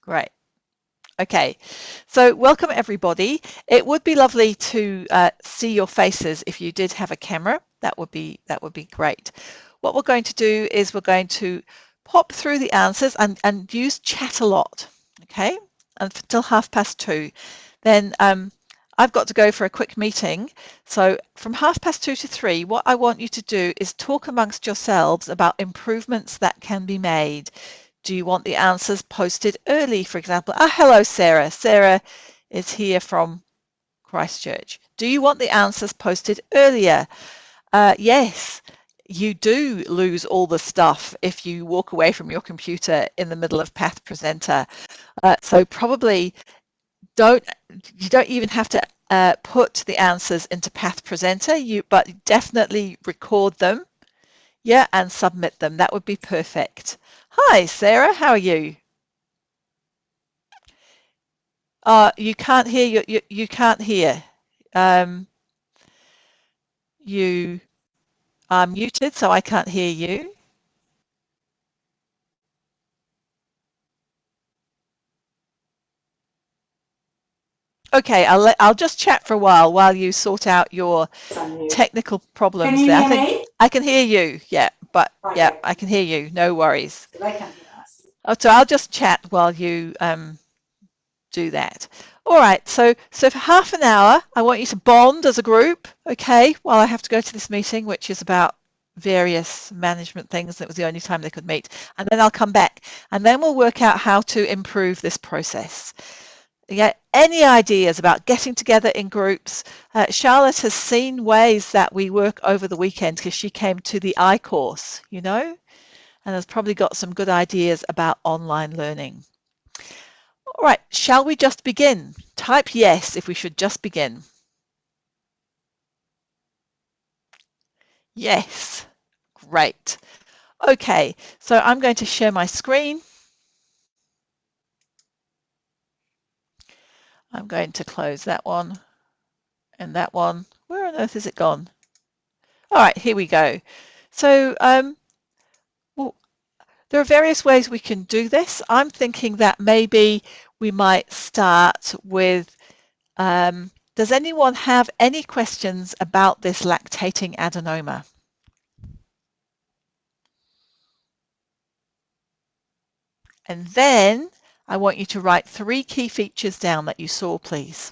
Great. Okay, so welcome everybody. It would be lovely to see your faces if you did have a camera. That would be great. What we're going to do is we're going to pop through the answers and use chat a lot, okay, until 2:30. Then I've got to go for a quick meeting. So from 2:30 to 3, what I want you to do is talk amongst yourselves about improvements that can be made. Do you want the answers posted early, for example? Hello, Sarah. Sarah is here from Christchurch. Do you want the answers posted earlier? Yes, you do lose all the stuff if you walk away from your computer in the middle of Path Presenter. So probably you don't even have to put the answers into Path Presenter, but definitely record them, yeah, and submit them. That would be perfect. Hi, Sarah. How are you? You can't hear. You can't hear. You are muted, so I can't hear you. Okay, I'll just chat for a while you sort out your technical problems. Can you hear me? I can hear you. Yeah, but okay. Yeah, I can hear you. No worries. They can't hear us. So I'll just chat while you do that. All right, so for half an hour, I want you to bond as a group, okay, while I have to go to this meeting, which is about various management things. It was the only time they could meet. And then I'll come back, and then we'll work out how to improve this process. Yeah, any ideas about getting together in groups? Charlotte has seen ways that we work over the weekend because she came to the I course, you know, and has probably got some good ideas about online learning. All right, shall we just begin? Type yes if we should just begin. Yes, great. Okay, so I'm going to share my screen. I'm going to close that one and that one. Where on earth is it gone? All right, here we go. So well, there are various ways we can do this. I'm thinking that maybe we might start with, does anyone have any questions about this lactating adenoma? And then I want you to write 3 key features down that you saw, please.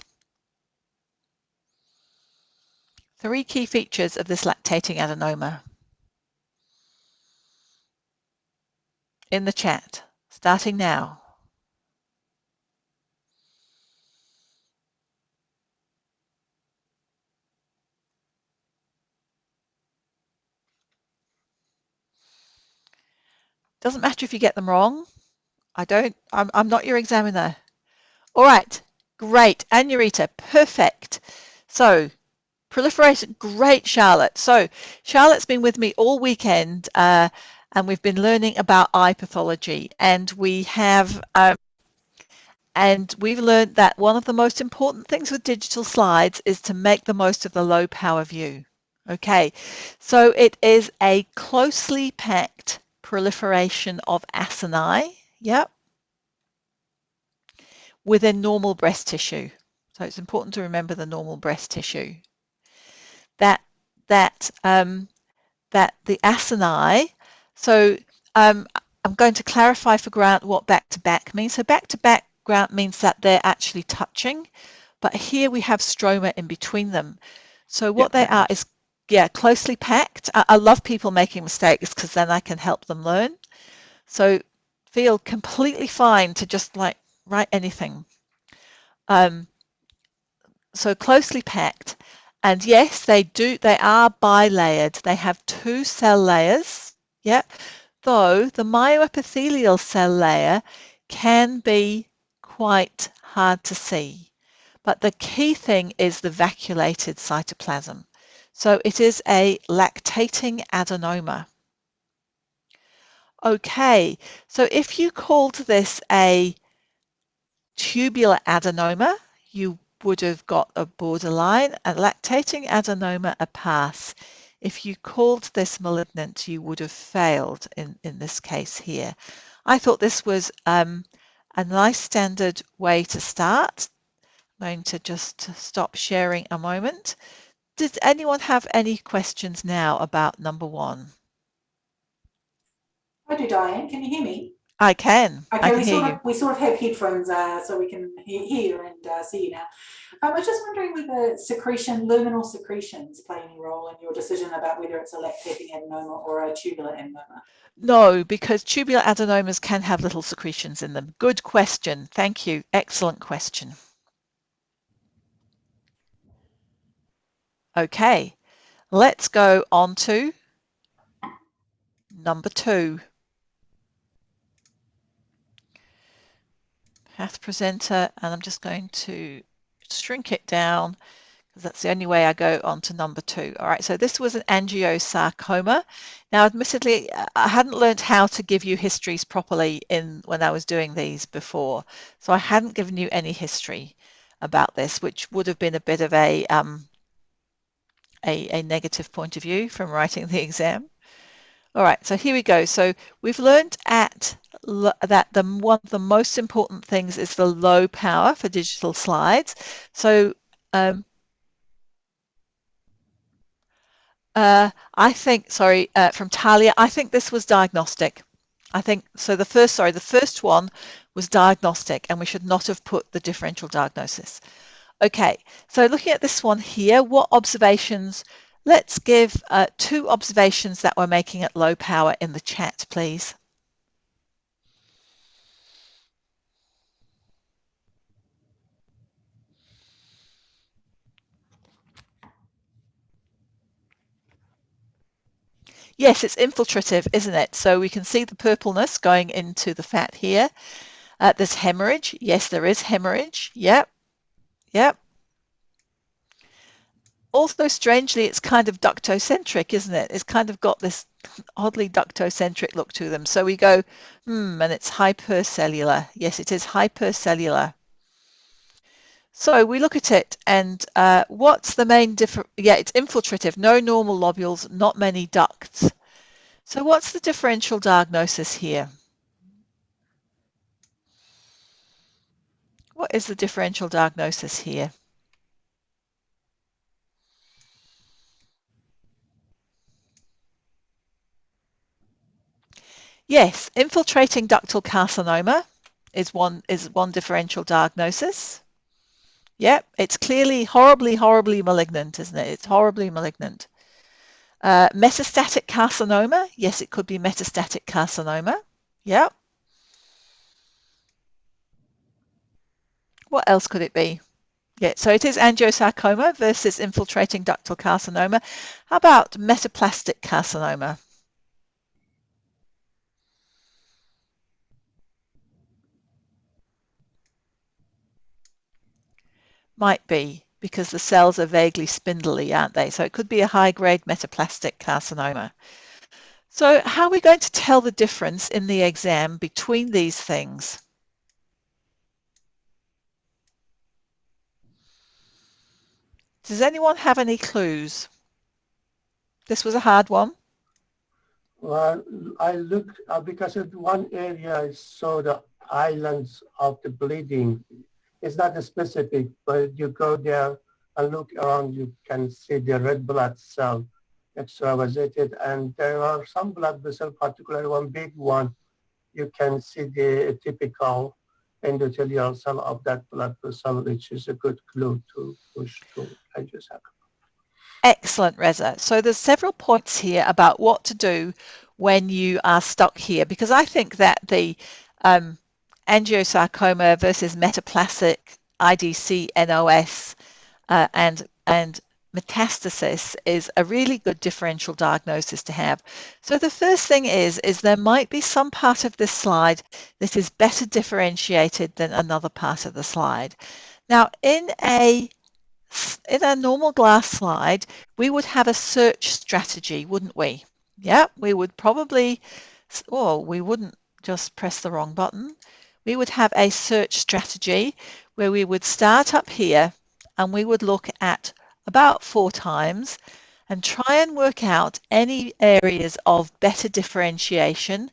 3 key features of this lactating adenoma. In the chat, starting now. Doesn't matter if you get them wrong. I'm not your examiner. All right, great. Anurita, perfect. So, proliferation, great, Charlotte. So, Charlotte's been with me all weekend, and we've been learning about eye pathology, and we've learned that one of the most important things with digital slides is to make the most of the low power view. Okay, so it is a closely packed proliferation of acini, yep, within normal breast tissue. So it's important to remember the normal breast tissue. That the acini. So I'm going to clarify for Grant what back-to-back means. So back-to-back, Grant, means that they're actually touching, but here we have stroma in between them. So what they are is, yeah, closely packed. I love people making mistakes because then I can help them learn. So feel completely fine to just like write anything. So closely packed. And yes, they are bilayered. They have 2 cell layers, yeah, though the myoepithelial cell layer can be quite hard to see. But the key thing is the vacuolated cytoplasm. So it is a lactating adenoma. Okay, so if you called this a tubular adenoma, you would have got a borderline, a lactating adenoma, a pass. If you called this malignant, you would have failed in this case here. I thought this was a a nice standard way to start. I'm going to just stop sharing a moment. Does anyone have any questions now about number 1? I do, Diane. Can you hear me? I can. Okay, I can hear you. we sort of have headphones, so we can hear you and see you now. I was just wondering whether luminal secretions play any role in your decision about whether it's a lactating adenoma or a tubular adenoma. No, because tubular adenomas can have little secretions in them. Good question. Thank you. Excellent question. Okay, let's go on to number 2. Path presenter, and I'm just going to shrink it down because that's the only way I go on to number 2. All right, so this was an angiosarcoma. Now, admittedly, I hadn't learned how to give you histories properly when I was doing these before, so I hadn't given you any history about this, which would have been a bit of a negative point of view from writing the exam. All right, so here we go. So we've learned that one of the most important things is the low power for digital slides. So I think, from Talia, I think this was diagnostic. I think so. The first one was diagnostic, and we should not have put the differential diagnosis. Okay, so looking at this one here, what observations? Let's give 2 observations that we're making at low power in the chat, please. Yes, it's infiltrative, isn't it? So we can see the purpleness going into the fat here. There's hemorrhage. Yes, there is hemorrhage. Yep. Yep. Also, strangely, it's kind of ductocentric, isn't it? It's kind of got this oddly ductocentric look to them. So we go, and it's hypercellular. Yes, it is hypercellular. So we look at it, and what's the main difference? Yeah, it's infiltrative, no normal lobules, not many ducts. So what's the differential diagnosis here? What is the differential diagnosis here? Yes, infiltrating ductal carcinoma is one differential diagnosis. Yep, it's clearly horribly malignant, isn't it? It's horribly malignant. Metastatic carcinoma, yes, it could be metastatic carcinoma. Yep. What else could it be? Yeah, so it is angiosarcoma versus infiltrating ductal carcinoma. How about metaplastic carcinoma? Might be, because the cells are vaguely spindly, aren't they? So it could be a high-grade metaplastic carcinoma. So how are we going to tell the difference in the exam between these things? Does anyone have any clues? This was a hard one. Well, I look because of one area I saw the islands of the bleeding. It's not a specific, but you go there and look around, you can see the red blood cell extravasated, and there are some blood vessels, particularly one big one. You can see the typical endothelial cell of that blood vessel, which is a good clue to push to angiosarcoma. Excellent, Reza. So there's several points here about what to do when you are stuck here, because I think that the angiosarcoma versus metaplastic IDC NOS and metastasis is a really good differential diagnosis to have. So the first thing is there might be some part of this slide that is better differentiated than another part of the slide. Now, in a normal glass slide, we would have a search strategy, wouldn't we? Yeah, we would probably, we wouldn't just press the wrong button. We would have a search strategy where we would start up here and we would look at about 4 times and try and work out any areas of better differentiation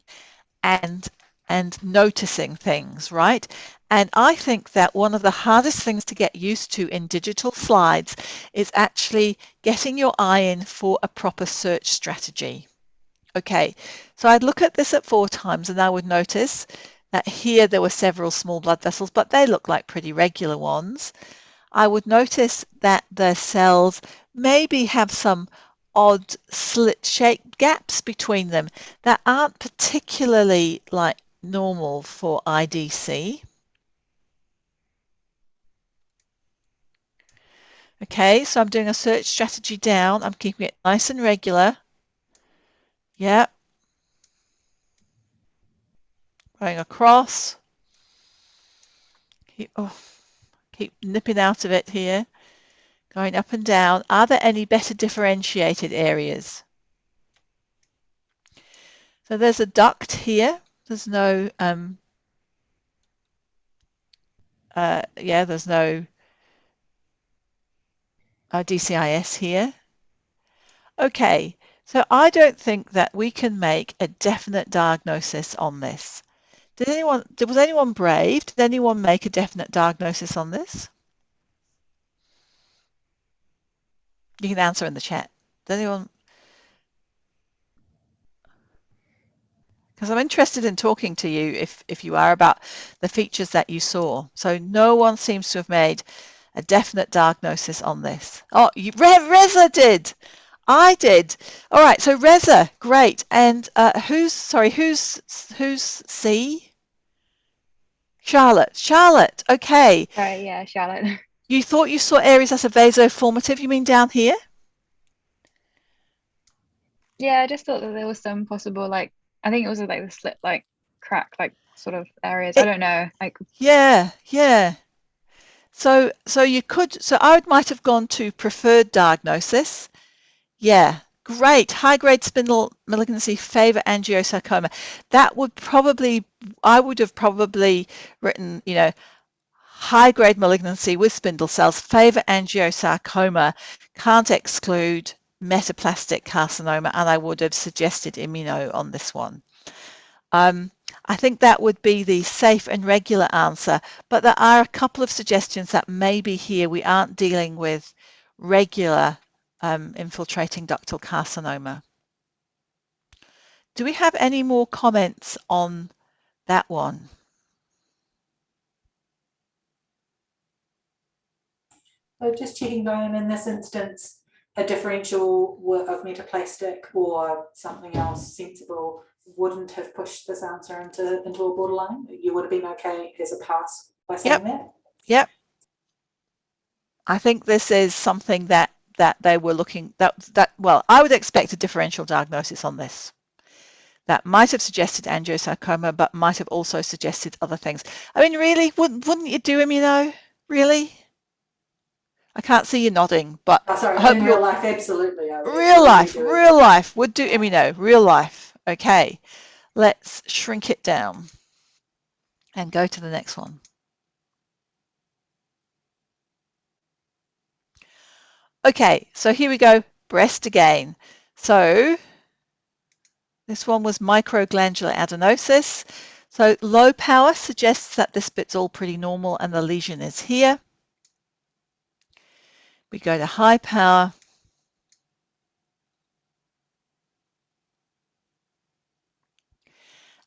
and and noticing things, right? And I think that one of the hardest things to get used to in digital slides is actually getting your eye in for a proper search strategy. Okay, so I'd look at this at 4 times and I would notice that here there were several small blood vessels, but they look like pretty regular ones. I would notice that the cells maybe have some odd slit-shaped gaps between them that aren't particularly like normal for IDC. Okay, so I'm doing a search strategy down. I'm keeping it nice and regular. Yeah. Going across. Keep nipping out of it here. Going up and down. Are there any better differentiated areas? So there's a duct here. There's no, there's no DCIS here. Okay, so I don't think that we can make a definite diagnosis on this. Was anyone brave? Did anyone make a definite diagnosis on this? You can answer in the chat. Did anyone? Because I'm interested in talking to you if you are about the features that you saw. So no one seems to have made a definite diagnosis on this. Oh, Reza did. I did. All right. So Reza, great. And who's C? Charlotte. Okay. Right. Yeah, Charlotte. You thought you saw areas that are vasoformative. You mean down here? Yeah, I just thought that there was some possible, like, I think it was like the slit, like crack, like sort of areas. I don't know. Like, yeah. So you could. So I might have gone to preferred diagnosis. Yeah, great. High-grade spindle malignancy favor angiosarcoma. That would probably, I would have probably written, high-grade malignancy with spindle cells, favor angiosarcoma, can't exclude metaplastic carcinoma, and I would have suggested immuno on this one. I think that would be the safe and regular answer, but there are a couple of suggestions that maybe here we aren't dealing with regular infiltrating ductal carcinoma. Do we have any more comments on that one? So just checking, Diane, in this instance, a differential of metaplastic or something else sensible wouldn't have pushed this answer into a borderline. You would have been okay as a pass by saying that? Yep. I think this is something that they were looking well, I would expect a differential diagnosis on this. That might have suggested angiosarcoma, but might have also suggested other things. I mean, really, wouldn't you do immuno? Really? I can't see you nodding, but sorry, I hope in real life, absolutely. Real life would do immuno. Real life. Okay, let's shrink it down and go to the next one. Okay, so here we go. Breast again. So this one was microglandular adenosis. So low power suggests that this bit's all pretty normal and the lesion is here. We go to high power.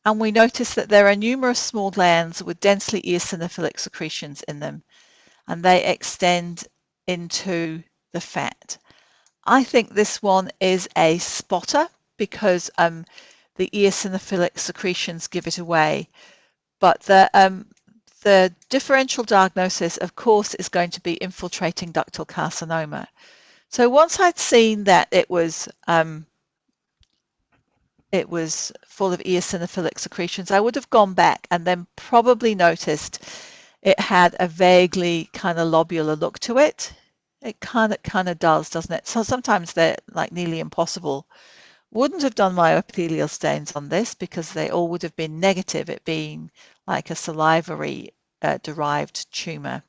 And we notice that there are numerous small glands with densely eosinophilic secretions in them, and they extend into the fat. I think this one is a spotter because the eosinophilic secretions give it away. But the differential diagnosis, of course, is going to be infiltrating ductal carcinoma. So once I'd seen that it was full of eosinophilic secretions, I would have gone back and then probably noticed it had a vaguely kind of lobular look to it. It kind of does, doesn't it? So sometimes they're like nearly impossible. Wouldn't have done myoepithelial stains on this because they all would have been negative, it being like a salivary derived tumor.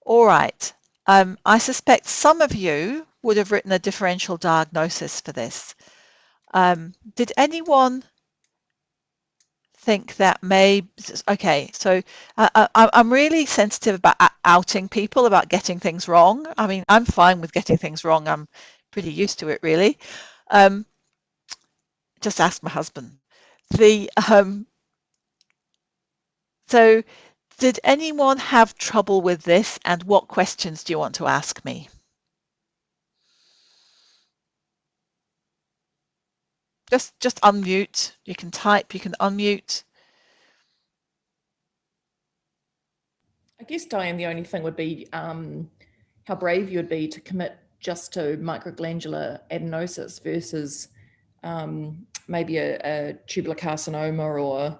All right. I suspect some of you would have written a differential diagnosis for this. Did anyone think that may, okay, so I'm really sensitive about outing people about getting things wrong. I mean, I'm fine with getting things wrong. I'm pretty used to it, really. Just ask my husband. So did anyone have trouble with this, and what questions do you want to ask me? Just unmute. You can type, you can unmute. I guess, Diane, the only thing would be how brave you would be to commit just to microglandular adenosis versus maybe a tubular carcinoma or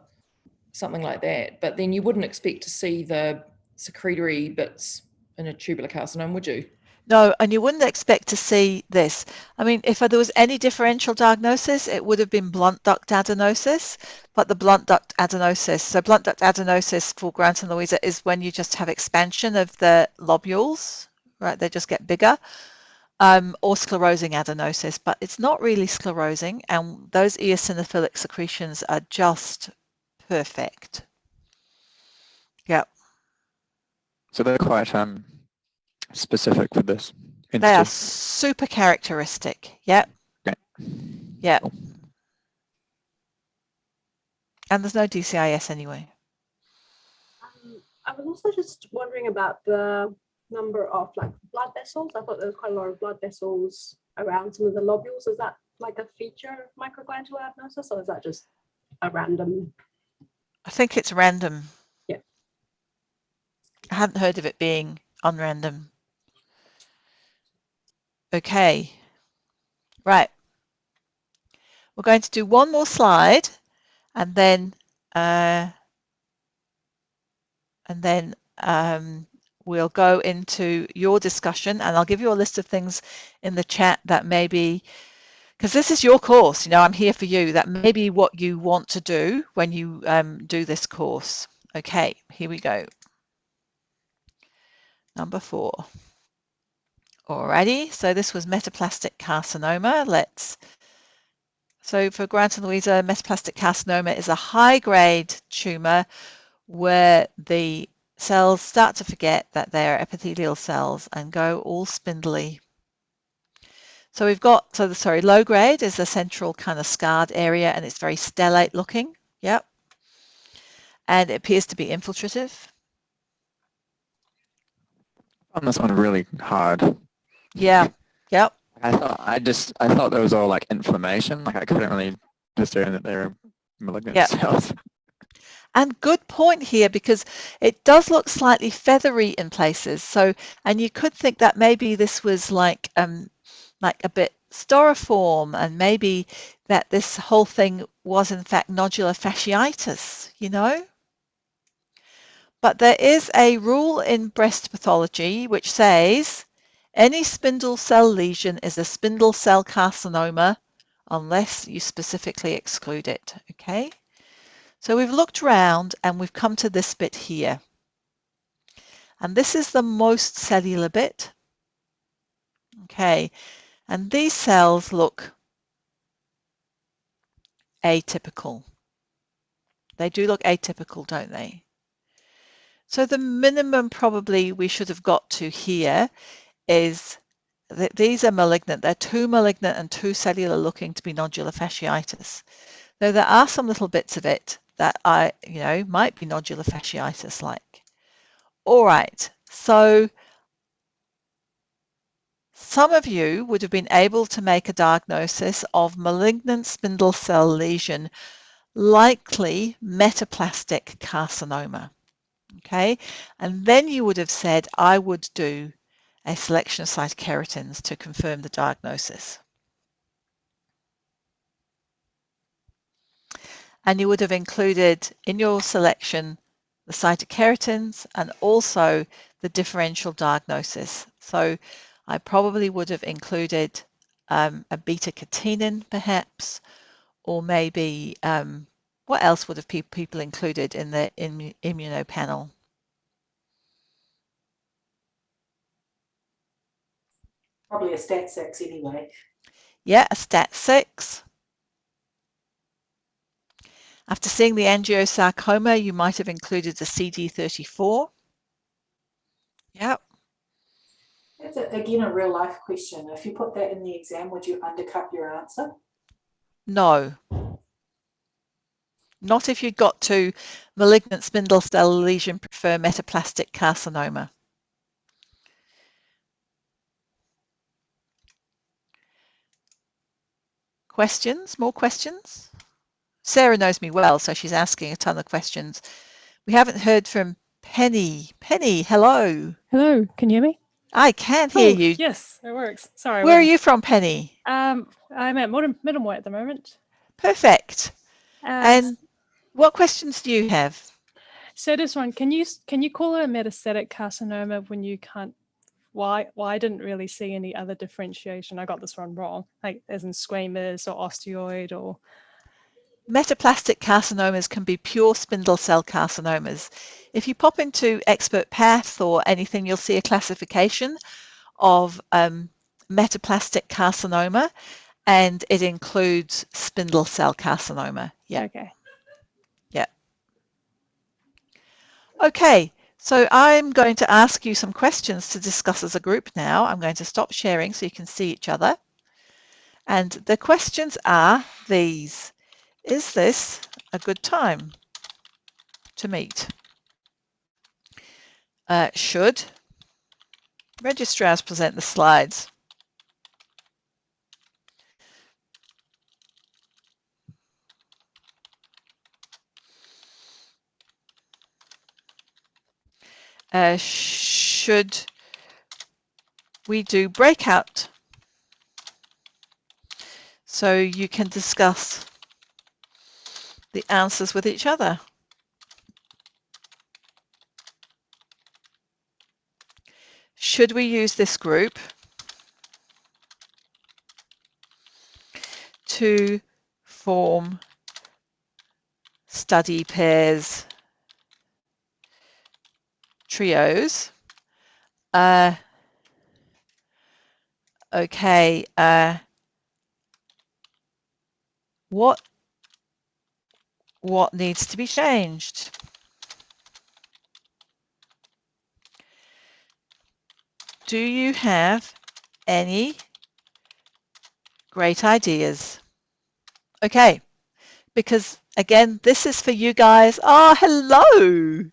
something like that. But then you wouldn't expect to see the secretory bits in a tubular carcinoma, would you? No, and you wouldn't expect to see this. I mean, if there was any differential diagnosis, it would have been blunt duct adenosis, but the blunt duct adenosis, so blunt duct adenosis for Grant and Louisa is when you just have expansion of the lobules, right? They just get bigger, or sclerosing adenosis, but it's not really sclerosing, and those eosinophilic secretions are just perfect. Yeah. So they're quite specific for this entity. They are super characteristic. Yep. Okay. Yep. Cool. And there's no DCIS anyway. I was also just wondering about the number of like blood vessels. I thought there was quite a lot of blood vessels around some of the lobules. Is that like a feature of microglandular adenosis, or is that just a random? I think it's random. Yeah. I hadn't heard of it being unrandom. Okay. Right. We're going to do one more slide, and then we'll go into your discussion, and I'll give you a list of things in the chat that maybe, because this is your course, you know, I'm here for you, that may be what you want to do when you do this course. Okay, here we go. Number 4. Alrighty, so this was metaplastic carcinoma. So for Grant and Louisa, metaplastic carcinoma is a high-grade tumor where the cells start to forget that they're epithelial cells and go all spindly. So we've got, low grade is the central kind of scarred area, and it's very stellate looking. Yep. And it appears to be infiltrative. I found this one really hard. Yeah. Yep. I thought there was all like inflammation. Like I couldn't really discern that they were malignant cells. And good point here, because it does look slightly feathery in places. So, and you could think that maybe this was like a bit styrofoam, and maybe that this whole thing was in fact nodular fasciitis, you know? But there is a rule in breast pathology which says any spindle cell lesion is a spindle cell carcinoma unless you specifically exclude it, okay? So we've looked around and we've come to this bit here. And this is the most cellular bit. Okay, and these cells look atypical. They do look atypical, don't they? So the minimum probably we should have got to here is that these are malignant. They're too malignant and too cellular looking to be nodular fasciitis. Though there are some little bits of it that might be nodular fasciitis like. All right, so some of you would have been able to make a diagnosis of malignant spindle cell lesion, likely metaplastic carcinoma. Okay, and then you would have said, I would do a selection of cytokeratins to confirm the diagnosis. And you would have included in your selection the cytokeratins and also the differential diagnosis. So I probably would have included a beta-catenin perhaps, or maybe what else would have people included in the immunopanel? Probably a STAT6 anyway. Yeah, a STAT6. After seeing the Angiosarcoma, you might have included the CD34. Yep. That's, again, a real life question. If you put that in the exam, would you undercut your answer? No. Not if you got to malignant spindle cell lesion, prefer metaplastic carcinoma. Questions? More questions? Sarah knows me well, so she's asking a ton of questions. We haven't heard from Penny. Penny, hello. Hello, can you hear me? I can hear you. Yes, it works. Sorry. Where are you from, Penny? I'm at Middlemore at the moment. Perfect. And what questions do you have? So this one, can you call it a metastatic carcinoma when you can't? Why I didn't really see any other differentiation. I got this one wrong, like as in squamous or osteoid or. Metaplastic carcinomas can be pure spindle cell carcinomas. If you pop into Expert Path or anything, you'll see a classification of metaplastic carcinoma, and it includes spindle cell carcinoma. Yeah. Okay. Yeah. Okay, so I'm going to ask you some questions to discuss as a group now. I'm going to stop sharing so you can see each other. And the questions are these. Is this a good time to meet? Should registrars present the slides? Should we do breakout so you can discuss the answers with each other? Should we use this group to form study pairs, trios? Okay, what needs to be changed? Do you have any great ideas? Okay, because again, this is for you guys. Oh, hello.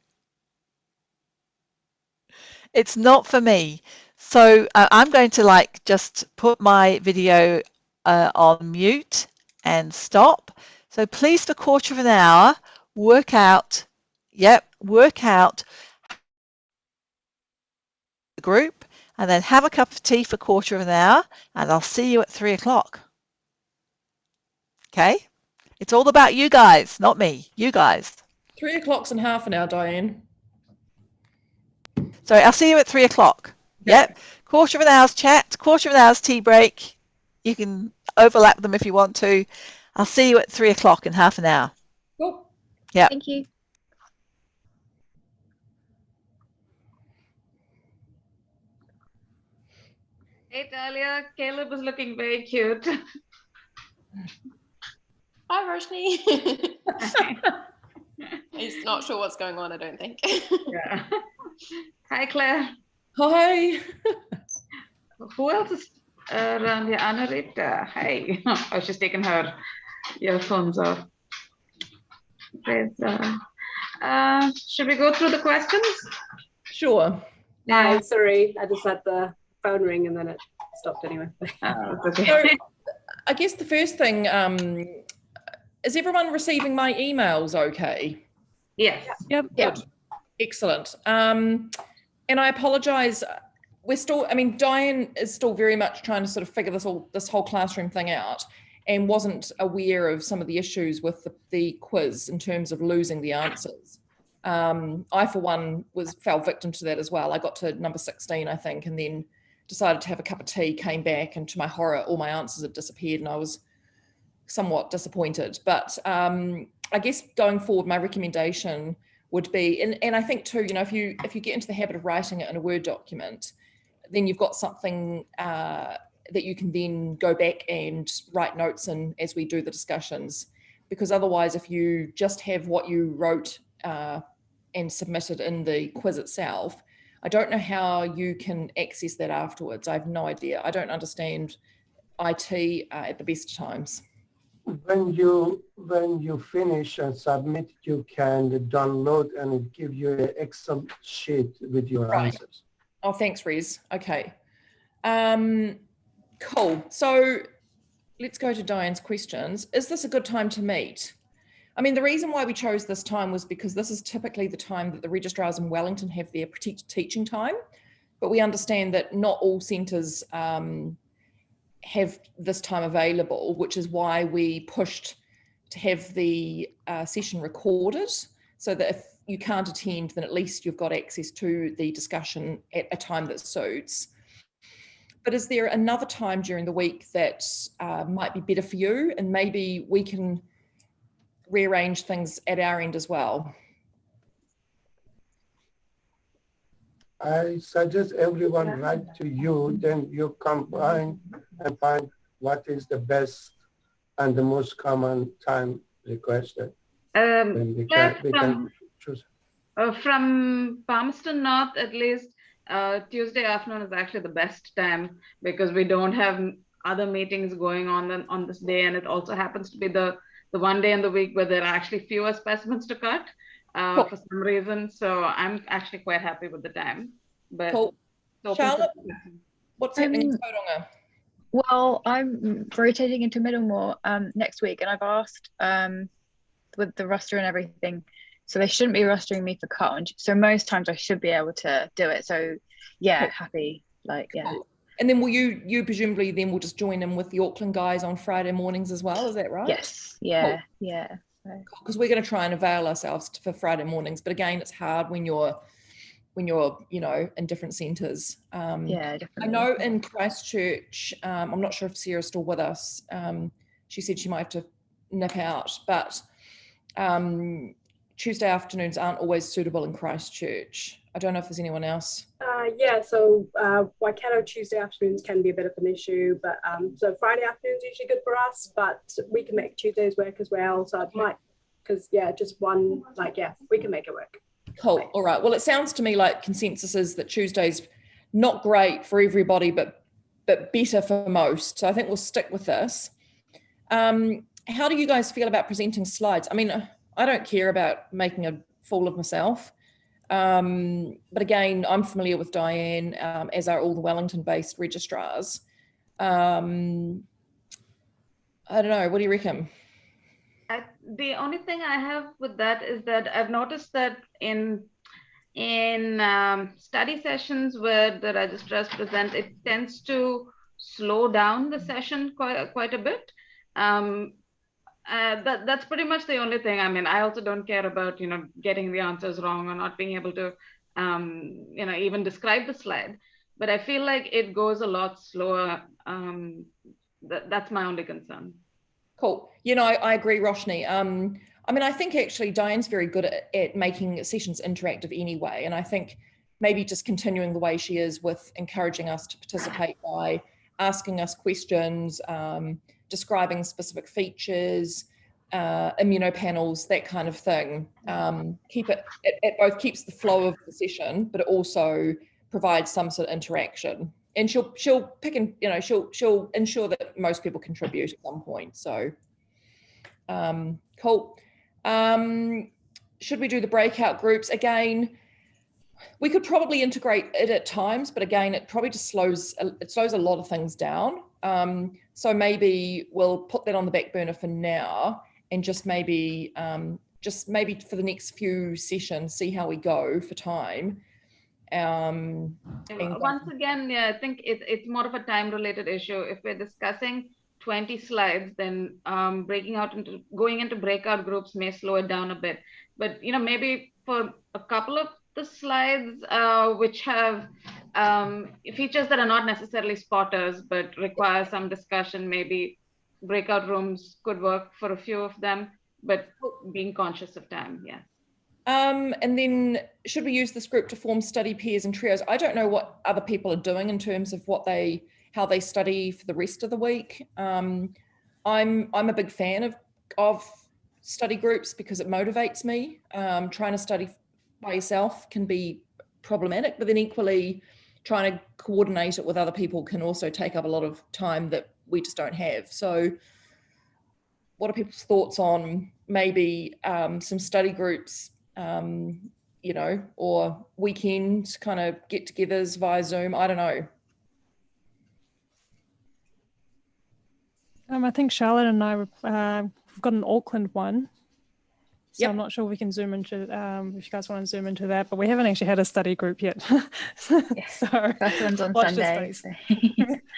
It's not for me. So I'm going to just put my video on mute and stop. So please, for a quarter of an hour, work out the group, and then have a cup of tea for a quarter of an hour, and I'll see you at 3 o'clock. Okay? It's all about you guys, not me. You guys. 3 o'clock's in half an hour, Diane. Sorry, I'll see you at 3 o'clock. Yep. Quarter of an hour's chat, quarter of an hour's tea break. You can overlap them if you want to. I'll see you at 3 o'clock in half an hour. Cool. Yeah. Thank you. Hey Talia, Caleb is looking very cute. Hi, Roshni. He's not sure what's going on, I don't think. Yeah. Hi, Claire. Hi. Who else is around here? Anna Rita. Hi. Oh, she's taken her earphones off. Should we go through the questions? Sure. Hi, sorry, I just had the phone ring and then it stopped anyway. Oh, it's okay. So, I guess the first thing, is everyone receiving my emails okay? Yes. Yep. Good. Excellent. And I apologize. We're still, Diane is still very much trying to sort of figure this whole classroom thing out, and wasn't aware of some of the issues with the quiz in terms of losing the answers. I, for one, fell victim to that as well. I got to number 16, I think, and then decided to have a cup of tea, came back, and to my horror, all my answers had disappeared, and I was somewhat disappointed. But I guess going forward, my recommendation would be, and I think too, if you get into the habit of writing it in a Word document, then you've got something that you can then go back and write notes in as we do the discussions. because otherwise if you just have what you wrote and submitted in the quiz itself, I don't know how you can access that afterwards. I have no idea. I don't understand IT at the best of times. When you finish and submit, you can download and it give you an Excel sheet with your answers. Oh, thanks, Rez. Okay. Cool. So let's go to Diane's questions. Is this a good time to meet? I mean, the reason why we chose this time was because this is typically the time that the registrars in Wellington have their teaching time, but we understand that not all centres have this time available, which is why we pushed to have the session recorded, so that if you can't attend, then at least you've got access to the discussion at a time that suits. But is there another time during the week that might be better for you? And maybe we can rearrange things at our end as well. I suggest everyone write to you, then you combine and find what is the best and the most common time requested. Then we can choose. From Palmerston North, at least, Tuesday afternoon is actually the best time because we don't have other meetings going on this day, and it also happens to be the one day in the week where there are actually fewer specimens to cut. For some reason, so I'm actually quite happy with the time. But cool. Charlotte, what's happening in Tauranga? Well, I'm rotating into Middlemore next week, and I've asked with the roster and everything, so they shouldn't be rostering me for cut. So most times I should be able to do it. So yeah, cool. Happy, like, yeah. Cool. And then will you presumably then will just join in with the Auckland guys on Friday mornings as well? Is that right? Yes. Yeah. Cool. Yeah. Because we're going to try and avail ourselves for Friday mornings, but again, it's hard when you're you know, in different centres. Yeah, definitely. I know in Christchurch, I'm not sure if Sarah's still with us. She said she might have to nip out, but Tuesday afternoons aren't always suitable in Christchurch. I don't know if there's anyone else. Yeah, so Waikato Tuesday afternoons can be a bit of an issue, but so Friday afternoons usually good for us, but we can make Tuesdays work as well. So it might, because yeah, just one, like, yeah, we can make it work. Cool. All right. Well, it sounds to me like consensus is that Tuesday's not great for everybody, but better for most. So I think we'll stick with this. How do you guys feel about presenting slides? I mean, I don't care about making a fool of myself. But again, I'm familiar with Diane, as are all the Wellington-based registrars. I don't know. What do you reckon? The only thing I have with that is that I've noticed that in study sessions where the registrars present, it tends to slow down the session quite a bit. That's pretty much the only thing. I mean, I also don't care about, you know, getting the answers wrong or not being able to, you know, even describe the slide. But I feel like it goes a lot slower. That's my only concern. Cool. You know, I agree, Roshni. I mean, I think actually Diane's very good at making sessions interactive anyway. And I think maybe just continuing the way she is with encouraging us to participate by asking us questions, describing specific features, immunopanels, that kind of thing. It both keeps the flow of the session, but it also provides some sort of interaction. And she'll pick and, you know, she'll ensure that most people contribute at some point. So cool. Should we do the breakout groups again? We could probably integrate it at times, but again, it probably just slows a lot of things down. So maybe we'll put that on the back burner for now, and just maybe for the next few sessions, see how we go for time. Once again, yeah, I think it's more of a time-related issue. If we're discussing 20 slides, then going into breakout groups may slow it down a bit. But you know, maybe for a couple of the slides which have features that are not necessarily spotters but require some discussion, maybe breakout rooms could work for a few of them, but being conscious of time, yes. And then should we use this group to form study pairs and trios? I don't know what other people are doing in terms of how they study for the rest of the week. I'm a big fan of study groups because it motivates me. Trying to study by yourself can be problematic, but then equally trying to coordinate it with other people can also take up a lot of time that we just don't have. So what are people's thoughts on maybe some study groups, you know, or weekend kind of get-togethers via Zoom? I don't know. I think Charlotte and I we've got an Auckland one. So Yep. I'm not sure we can zoom into if you guys want to zoom into that, but we haven't actually had a study group yet. So First one's on watch Sunday. this space.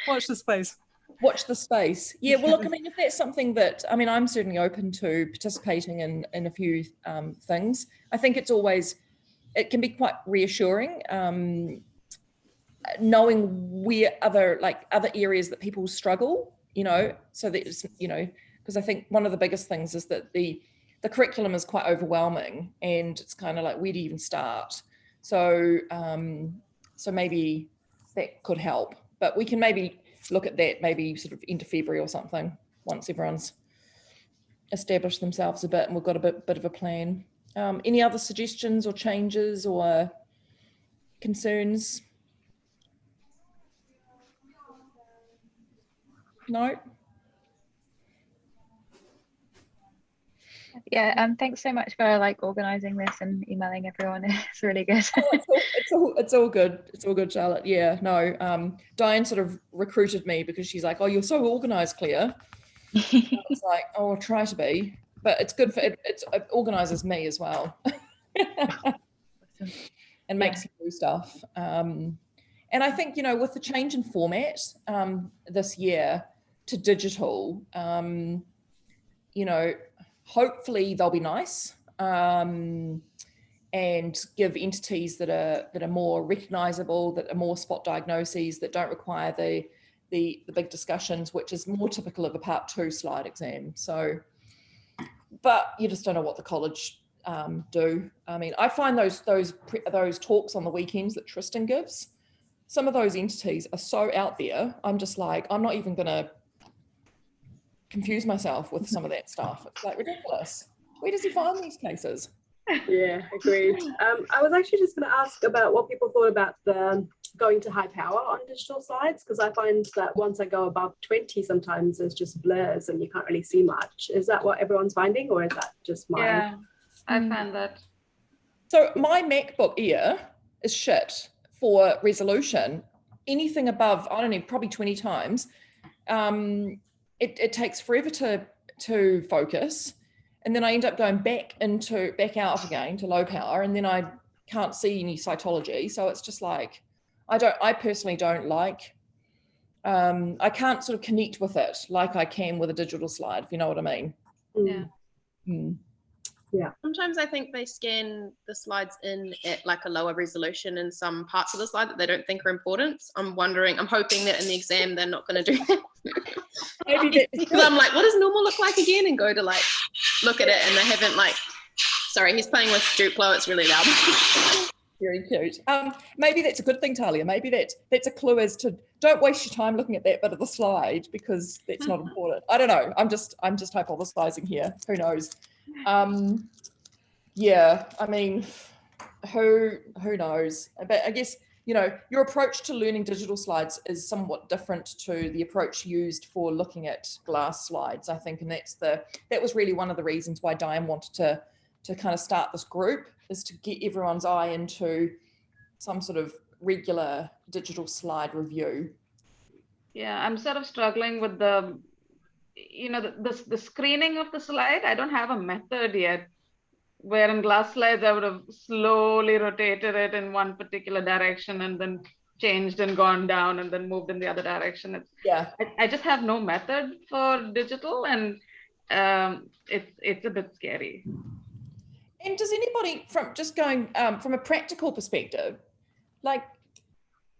Watch the space. Watch the space. Yeah, well, look, I mean, if that's something that, I mean, I'm certainly open to participating in a few things. I think it's always, it can be quite reassuring, knowing where other areas that people struggle, you know, so that it's, you know, because I think one of the biggest things is that the curriculum is quite overwhelming, and it's kind of like, where do you even start? So, so maybe that could help, but we can maybe look at that maybe sort of into February or something, once everyone's established themselves a bit and we've got a bit of a plan. Any other suggestions or changes or concerns? No? Yeah, thanks so much for like organizing this and emailing everyone. It's really good. It's all good. It's all good, Charlotte. Yeah, no. Diane sort of recruited me because she's like, "Oh, you're so organized, Claire." I was like, "Oh, I'll try to be," but it's good for it. It organizes me as well, and makes you do stuff. And I think, you know, with the change in format this year to digital, you know, hopefully they'll be nice and give entities that are more recognizable, that are more spot diagnoses, that don't require the big discussions, which is more typical of a part 2 slide exam. So, but you just don't know what the college do. I mean, I find those talks on the weekends that Tristan gives, some of those entities are so out there. I'm just like, I'm not even gonna confuse myself with some of that stuff. It's like ridiculous. Where does he find these cases? Yeah, agreed. I was actually just going to ask about what people thought about the going to high power on digital slides, because I find that once I go above 20, sometimes there's just blurs and you can't really see much. Is that what everyone's finding, or is that just mine? Yeah, I find that. So my MacBook Air is shit for resolution. Anything above, I don't know, probably 20 times. It takes forever to focus, and then I end up going back out again to low power, and then I can't see any cytology. So it's just like, I personally don't like, I can't sort of connect with it like I can with a digital slide, if you know what I mean. Yeah. Yeah. Sometimes I think they scan the slides in at like a lower resolution in some parts of the slide that they don't think are important. I'm hoping that in the exam they're not going to do that. Maybe because I'm like, what does normal look like again? And go to like look at it, and they haven't like. Sorry, he's playing with Duplo. It's really loud. Very cute. Maybe that's a good thing, Talia. Maybe that's a clue as to don't waste your time looking at that bit of the slide because that's not important. I don't know. I'm just hypothesizing here. Who knows? Yeah, I mean, who knows? But I guess, you know, your approach to learning digital slides is somewhat different to the approach used for looking at glass slides, I think, and that was really one of the reasons why Diane wanted to kind of start this group, is to get everyone's eye into some sort of regular digital slide review. Yeah, I'm sort of struggling with the screening of the slide. I don't have a method yet, where in glass slides I would have slowly rotated it in one particular direction and then changed and gone down and then moved in the other direction. I just have no method for digital, and it's a bit scary. And does anybody, from just going from a practical perspective, like,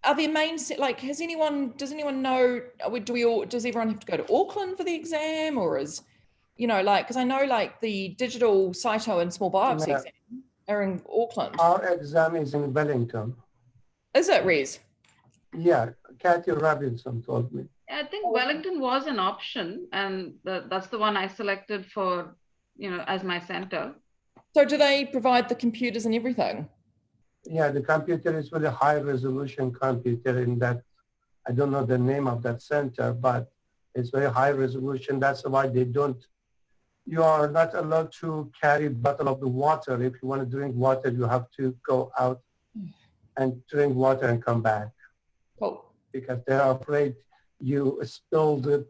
are there main, like, does anyone know, does everyone have to go to Auckland for the exam, or is, you know, like, because I know like the digital cyto and small biopsy exam are in Auckland. Our exam is in Wellington. Is it, Rez? Yeah, Kathy Robinson told me. I think Wellington was an option, and that's the one I selected for as my center. So do they provide the computers and everything? Yeah, the computer is very high resolution computer in that, I don't know the name of that center, but it's very high resolution. That's why you are not allowed to carry a bottle of the water. If you want to drink water, you have to go out and drink water and come back. Cool. Because they're afraid you spilled it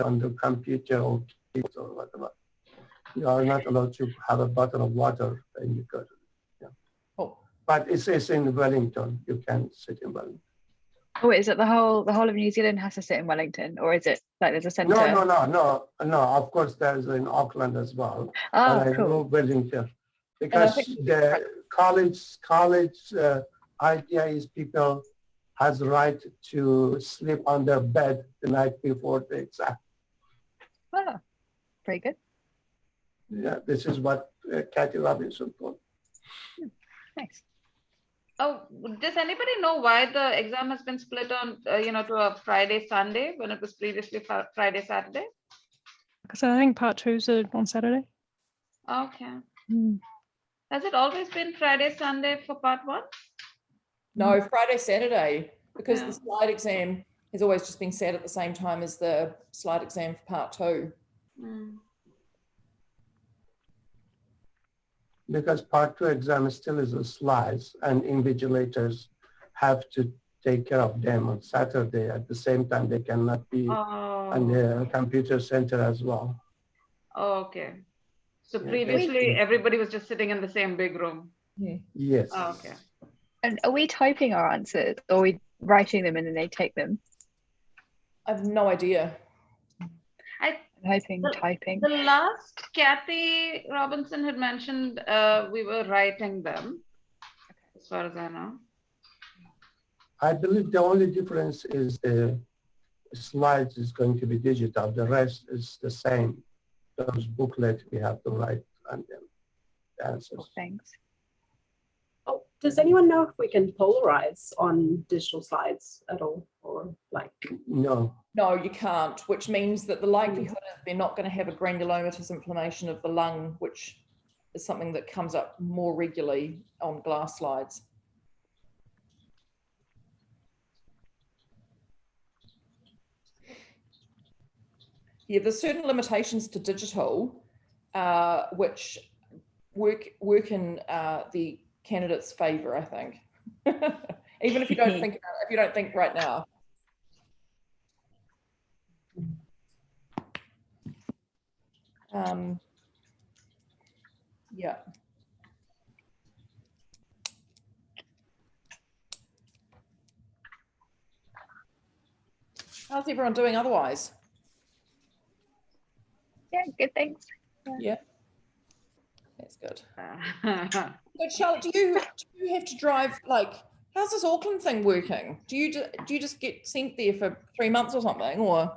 on the computer or keyboard or whatever. You are not allowed to have a bottle of water and you go to, yeah. Cool. But it's in Wellington. You can sit in Wellington. Oh, is it the whole of New Zealand has to sit in Wellington, or is it like there's a centre? No. Of course, there's in Auckland as well. Oh, but I cool. know Wellington because the college idea is people has the right to sleep on their bed the night before the exam. Oh, very good. Yeah, this is what Kathy Robinson told. Nice. Oh, does anybody know why the exam has been split on, to a Friday, Sunday when it was previously Friday, Saturday? Because I think part 2's on Saturday. Okay. Has it always been Friday, Sunday for part 1? No, Friday, Saturday, because the slide exam has always just been sat at the same time as the slide exam for part 2. Because part 2 exam still is a slides and invigilators have to take care of them on Saturday. At the same time, they cannot be on the computer center as well. Oh, okay. So previously, everybody was just sitting in the same big room. Yes. Oh, okay. And are we typing our answers, or are we writing them and then they take them? I have no idea. Typing. The last Kathy Robinson had mentioned we were writing them, as far as I know. I believe the only difference is the slides is going to be digital. The rest is the same. Those booklets we have to write on them, the answers. Thanks. Oh, does anyone know if we can polarize on digital slides at all, or like? No. No, you can't, which means that the likelihood is they're not going to have a granulomatous inflammation of the lung, which is something that comes up more regularly on glass slides. Yeah, there's certain limitations to digital, which work in the candidate's favor, I think. Even if you don't think about it, if you don't think right now. Yeah. How's everyone doing otherwise? Yeah, good, thanks. Yeah. That's good. So Charlotte, do you have to drive, like, how's this Auckland thing working? Do you just get sent there for 3 months or something, or?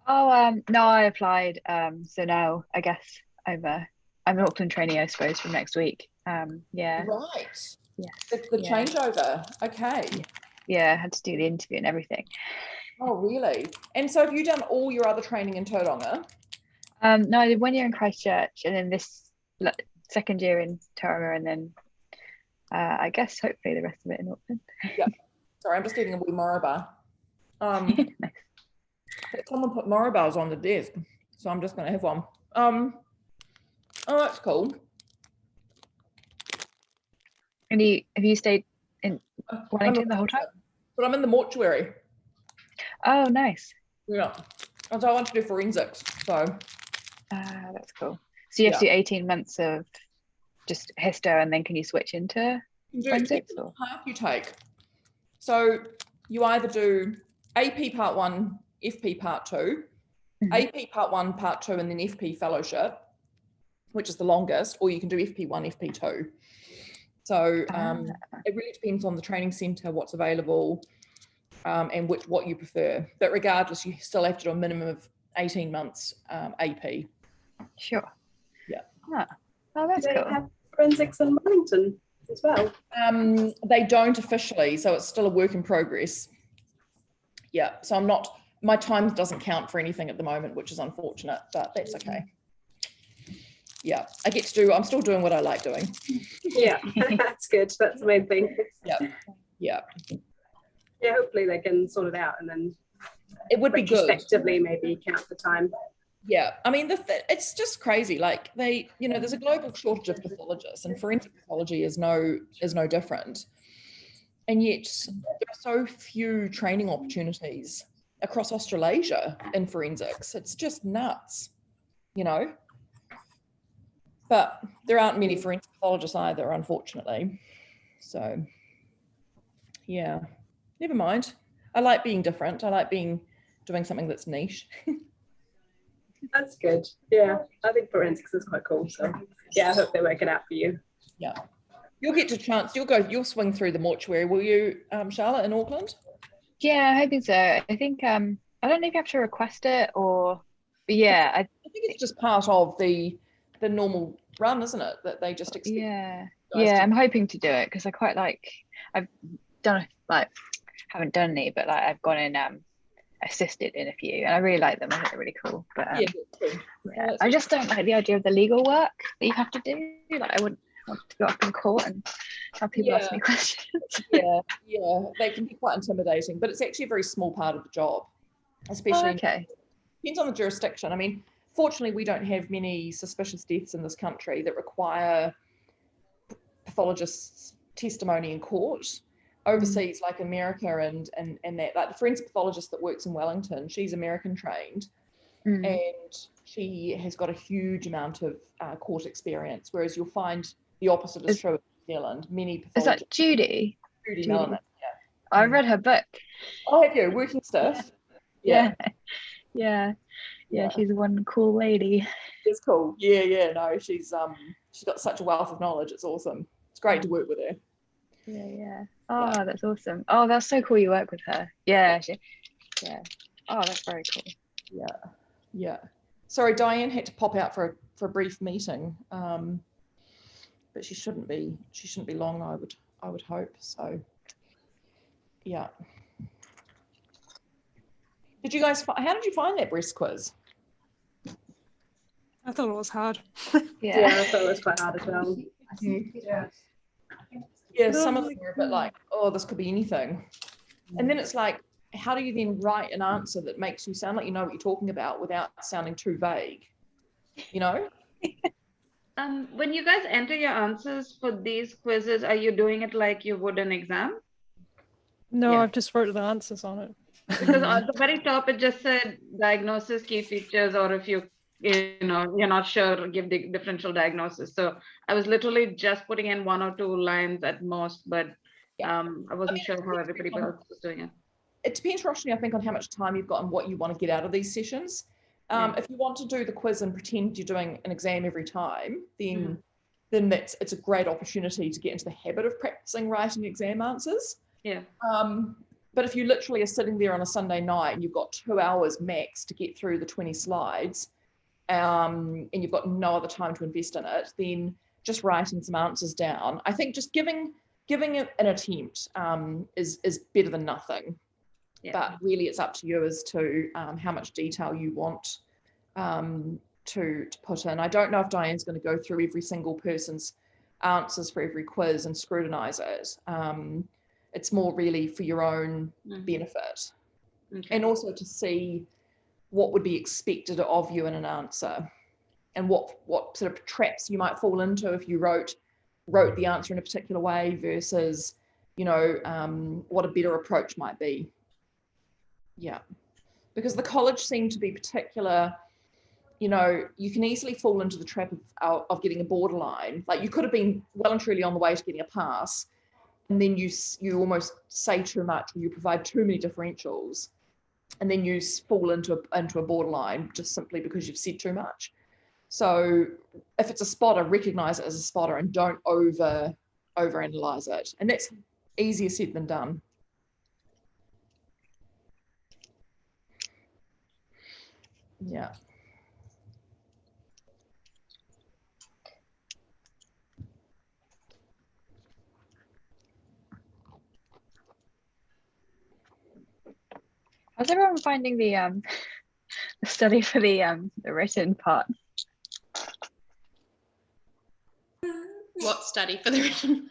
Oh, no, I applied. So now I guess I'm an Auckland trainee, I suppose, from next week. Yeah. Right. Yeah. The changeover. Okay. Yeah, I had to do the interview and everything. Oh, really? And so have you done all your other training in Tauranga? No, I did 1 year in Christchurch, and then this second year in Tauranga, and then I guess hopefully the rest of it in Auckland. Yeah. Sorry, I'm just eating a wee Moraba. Nice. Someone put Morabas on the desk, so I'm just going to have one. Oh, that's cool. And have you stayed in Wellington the whole time? But I'm in the mortuary. Oh, nice. Yeah. And so I want to do forensics. So. That's cool. So you have to do 18 months of just histo, and then can you switch into forensics? Or? Half you take. So you either do AP Part 1, FP Part 2, AP Part 1, Part 2, and then FP Fellowship, which is the longest, or you can do FP1, FP2. So it really depends on the training centre, what's available, and what you prefer. But regardless, you still have to do a minimum of 18 months AP. Sure. Yeah. Oh, that's Do they cool. have forensics in Wellington as well? They don't officially, so it's still a work in progress. Yeah, so my time doesn't count for anything at the moment, which is unfortunate, but that's okay. yeah, I get to do, I'm still doing what I like doing. Yeah, that's good. That's the main thing. Yeah, yeah. Yeah, hopefully they can sort it out and then It would be good. retrospectively maybe count the time. Yeah, I mean, it's just crazy. Like there's a global shortage of pathologists, and forensic pathology is no different. And yet there are so few training opportunities across Australasia in forensics. It's just nuts, you know. But there aren't many forensic pathologists either, unfortunately. So, yeah, never mind. I like being different. I like doing something that's niche. That's good. Yeah, I think forensics is quite cool. So, yeah, I hope they work it out for you. Yeah. You'll get to chance, you'll swing through the mortuary, will you, Charlotte, in Auckland? Yeah, I think so. I think I don't know if you have to request it or, but yeah, I think it's just part of the normal run, isn't it? That they just expect. Yeah, I'm hoping to do it because I quite like. I've done haven't done any, but like I've gone in assisted in a few, and I really like them. I think they're really cool. But yeah, I just don't like the idea of the legal work that you have to do. Like I wouldn't want to go up in court and have people ask me questions. yeah, they can be quite intimidating, but it's actually a very small part of the job, especially. Depends on the jurisdiction. I mean, fortunately, we don't have many suspicious deaths in this country that require pathologists' testimony in court. Overseas, like America and that, like the forensic pathologist that works in Wellington, she's American trained, and she has got a huge amount of court experience, whereas you'll find the opposite is true in New Zealand. Many pathologists. Is that Judy? Judy Mellon, yeah. I read her book. Oh, have you? Working Stiff? Yeah, she's one cool lady. It's cool. Yeah, no, she's got such a wealth of knowledge. It's awesome. It's great to work with her. Yeah. Oh, that's awesome. Oh, that's so cool you work with her. Yeah. Oh, that's very cool. Yeah. Sorry, Diane had to pop out for a brief meeting, but she shouldn't be long. I would hope so. Yeah. How did you find that breast quiz? I thought it was hard. Yeah, I thought it was quite hard as well. Yeah, some of them were a bit like, oh, this could be anything. And then it's like, how do you then write an answer that makes you sound like you know what you're talking about without sounding too vague? You know? When you guys enter your answers for these quizzes, are you doing it like you would an exam? No, I've just wrote the answers on it. Because at the very top, it just said diagnosis, key features, or if you're not sure, give the differential diagnosis. So I was literally just putting in 1 or 2 lines at most, but I wasn't sure how everybody else was doing it. It depends, Roshni, I think, on how much time you've got and what you want to get out of these sessions. If you want to do the quiz and pretend you're doing an exam every time, then it's a great opportunity to get into the habit of practicing writing exam answers. Yeah. But if you literally are sitting there on a Sunday night and you've got 2 hours max to get through the 20 slides, and you've got no other time to invest in it, then just writing some answers down. I think just giving it an attempt is better than nothing. Yeah. But really it's up to you as to how much detail you want to put in. I don't know if Diane's going to go through every single person's answers for every quiz and scrutinize it. It's more really for your own benefit. Okay. And also to see what would be expected of you in an answer, and what sort of traps you might fall into if you wrote the answer in a particular way versus, what a better approach might be. Yeah, because the college seemed to be particular. You can easily fall into the trap of getting a borderline. Like you could have been well and truly on the way to getting a pass, and then you almost say too much, or you provide too many differentials, and then you fall into a borderline just simply because you've said too much. So if it's a spotter, recognize it as a spotter and don't overanalyze it. And that's easier said than done. Yeah. How's everyone finding the study for the written part? study for the written.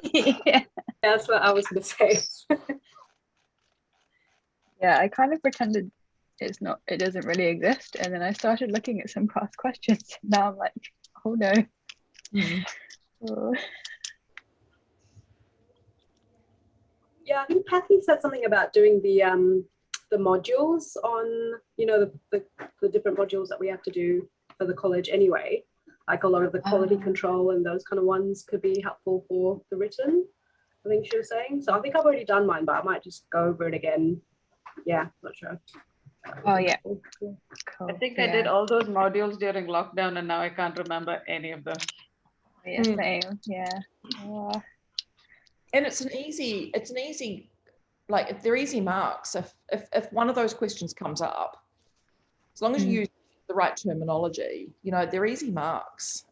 Yeah. That's what I was going to say. Yeah, I kind of pretended it doesn't really exist, and then I started looking at some past questions. Now I'm like, oh no. Oh. Yeah, I think Kathy said something about doing the modules on, you know, the different modules that we have to do for the college anyway. Like a lot of the quality control and those kind of ones could be helpful for the written, I think she was saying. So I think I've already done mine, but I might just go over it again. Yeah, not sure. Oh yeah. Cool. Cool. I think I did all those modules during lockdown, and now I can't remember any of them. Yeah, same. Yeah. And it's an easy, like if they're easy marks, if one of those questions comes up, as long as you use the right terminology, you know, they're easy marks.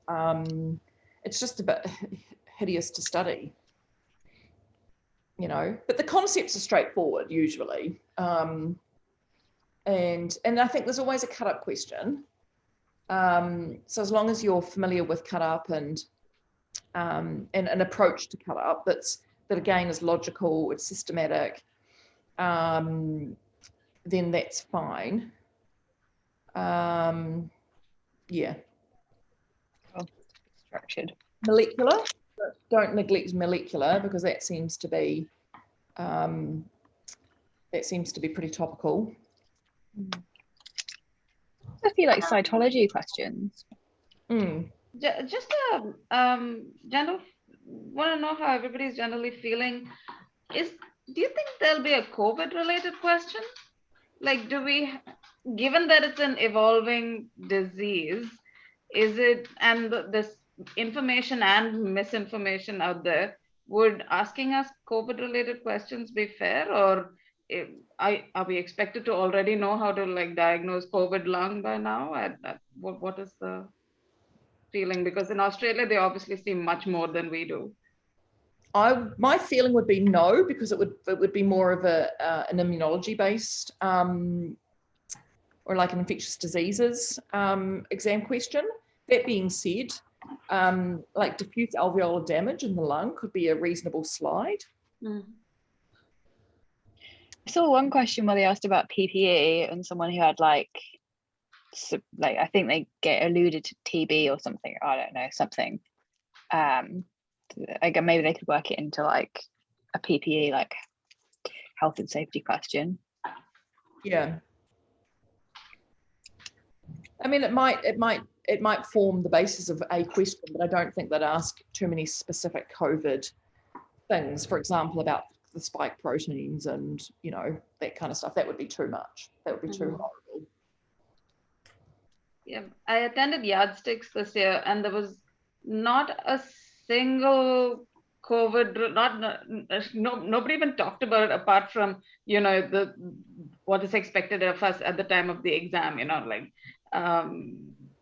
It's just a bit hideous to study, you know, but the concepts are straightforward usually. And I think there's always a cut-up question. So as long as you're familiar with cut-up and an approach to cut-up that again is logical, it's systematic, then that's fine. Yeah. Oh, structured. Molecular, don't neglect molecular, because that seems to be pretty topical. I feel like cytology questions. Just general, want to know how everybody's generally feeling. Do you think there'll be a COVID related question? Like, given that it's an evolving disease, is it, and this information and misinformation out there, would asking us COVID related questions be fair, or are we expected to already know how to like diagnose COVID lung by now? What is the feeling? Because in Australia, they obviously see much more than we do. My feeling would be no, because it would be more of an immunology based or like an infectious diseases exam question. That being said, like diffuse alveolar damage in the lung could be a reasonable slide. I saw one question where they asked about PPE and someone who had like I think they get alluded to TB or something. I don't know, something. Again, maybe they could work it into like a PPE, like health and safety question. Yeah. I mean, it might form the basis of a question, but I don't think they'd ask too many specific COVID things. For example, about the spike proteins and, you know, that kind of stuff. That would be too much. That would be too horrible. Yeah, I attended Yardsticks this year, and there was not a single COVID, nobody even talked about it apart from, you know, what is expected of us at the time of the exam, you know, like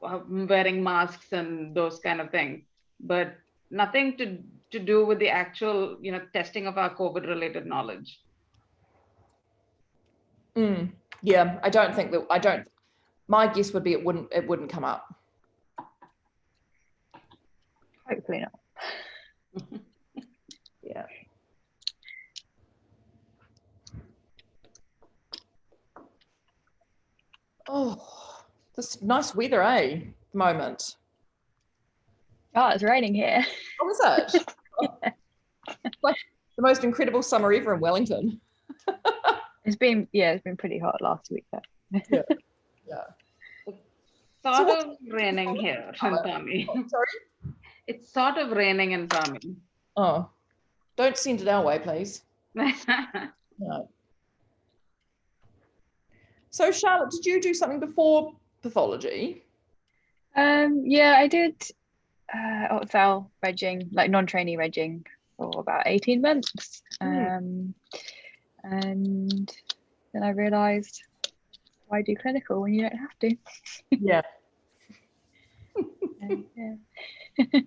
wearing masks and those kind of things, but nothing to do with the actual, you know, testing of our COVID related knowledge. Yeah, my guess would be it wouldn't come up. Hopefully not. Yeah. Oh, this nice weather, eh? At the moment. Oh, it's raining here. Oh, is it? Yeah. Like the most incredible summer ever in Wellington. It's been pretty hot last week though. Yeah. It's sort of raining here in Tommy. Sorry? It's sort of raining in Tommy. Oh, don't send it our way, please. No. So Charlotte, did you do something before pathology? Yeah, I did OPTHAL regging, like non-trainee regging for about 18 months. And then I realized, why do clinical when you don't have to? Yeah. Yeah.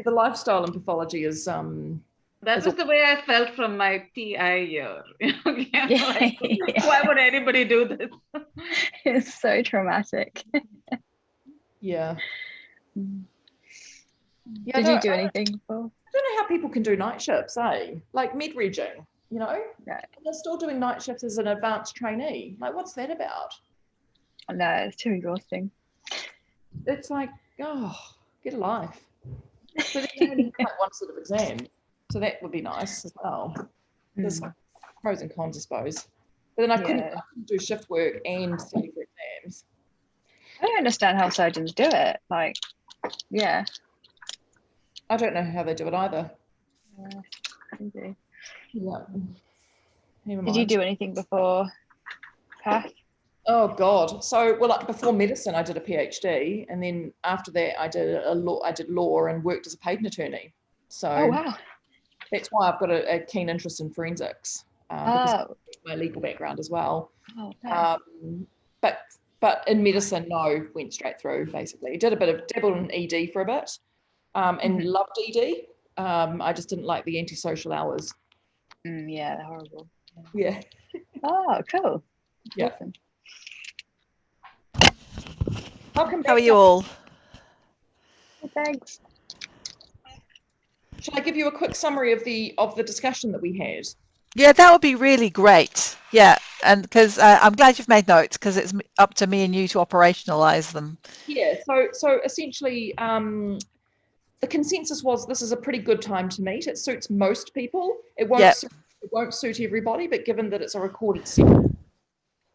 The lifestyle in pathology is that was the way I felt from my TI year. Like, why would anybody do this? It's so traumatic. Yeah. Yeah, Did you do anything before? I don't know how people can do night shifts, eh? Like med-regging, you know? Yeah. And they're still doing night shifts as an advanced trainee. Like, what's that about? No, it's too exhausting. It's like, oh, get a life. So then you only have like one sort of exam. So that would be nice as well. There's pros and cons, I suppose. But then I couldn't do shift work and study for exams. I don't understand how surgeons do it. Like, yeah. I don't know how they do it either. Crazy. Yeah. Never Did you mind. do anything before PATH? Oh God! So, well, like before medicine, I did a PhD, and then after that, I did law and worked as a patent attorney. So, Oh wow! That's why I've got a keen interest in forensics, because of my legal background as well. Oh, nice. But in medicine, no, went straight through. Basically, did a bit of dabbled in ED for a bit, and loved ED. I just didn't like the antisocial hours. Yeah, they're horrible. Yeah. Oh, cool. Yeah. Awesome. How are you all? Thanks. Shall I give you a quick summary of the discussion that we had? Yeah, that would be really great. Yeah, and because I'm glad you've made notes, because it's up to me and you to operationalize them. Yeah. So essentially, the consensus was this is a pretty good time to meet. It suits most people. It won't suit everybody, but given that it's a recorded session,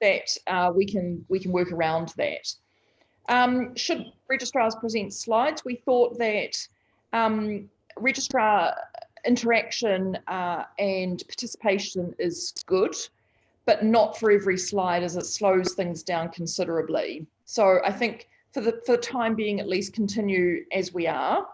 that we can work around that. Should registrars present slides? We thought that registrar interaction and participation is good, but not for every slide, as it slows things down considerably. So I think for the time being, at least continue as we are,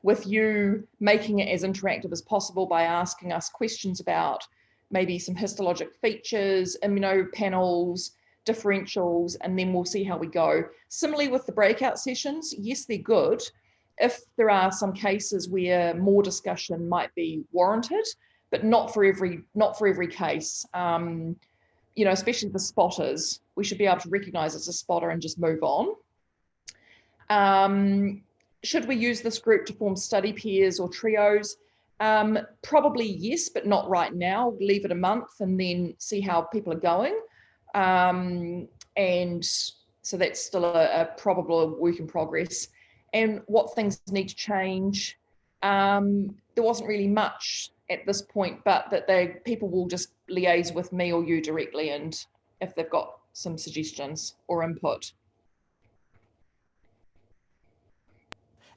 with you making it as interactive as possible by asking us questions about maybe some histologic features, immunopanels, differentials, and then we'll see how we go. Similarly with the breakout sessions, yes, they're good. If there are some cases where more discussion might be warranted, but not for every case. Especially the spotters, we should be able to recognize it's a spotter and just move on. Should we use this group to form study pairs or trios? Probably yes, but not right now. Leave it a month and then see how people are going. And so that's still a probable work in progress. And what things need to change. There wasn't really much at this point, but that people will just liaise with me or you directly, and if they've got some suggestions or input.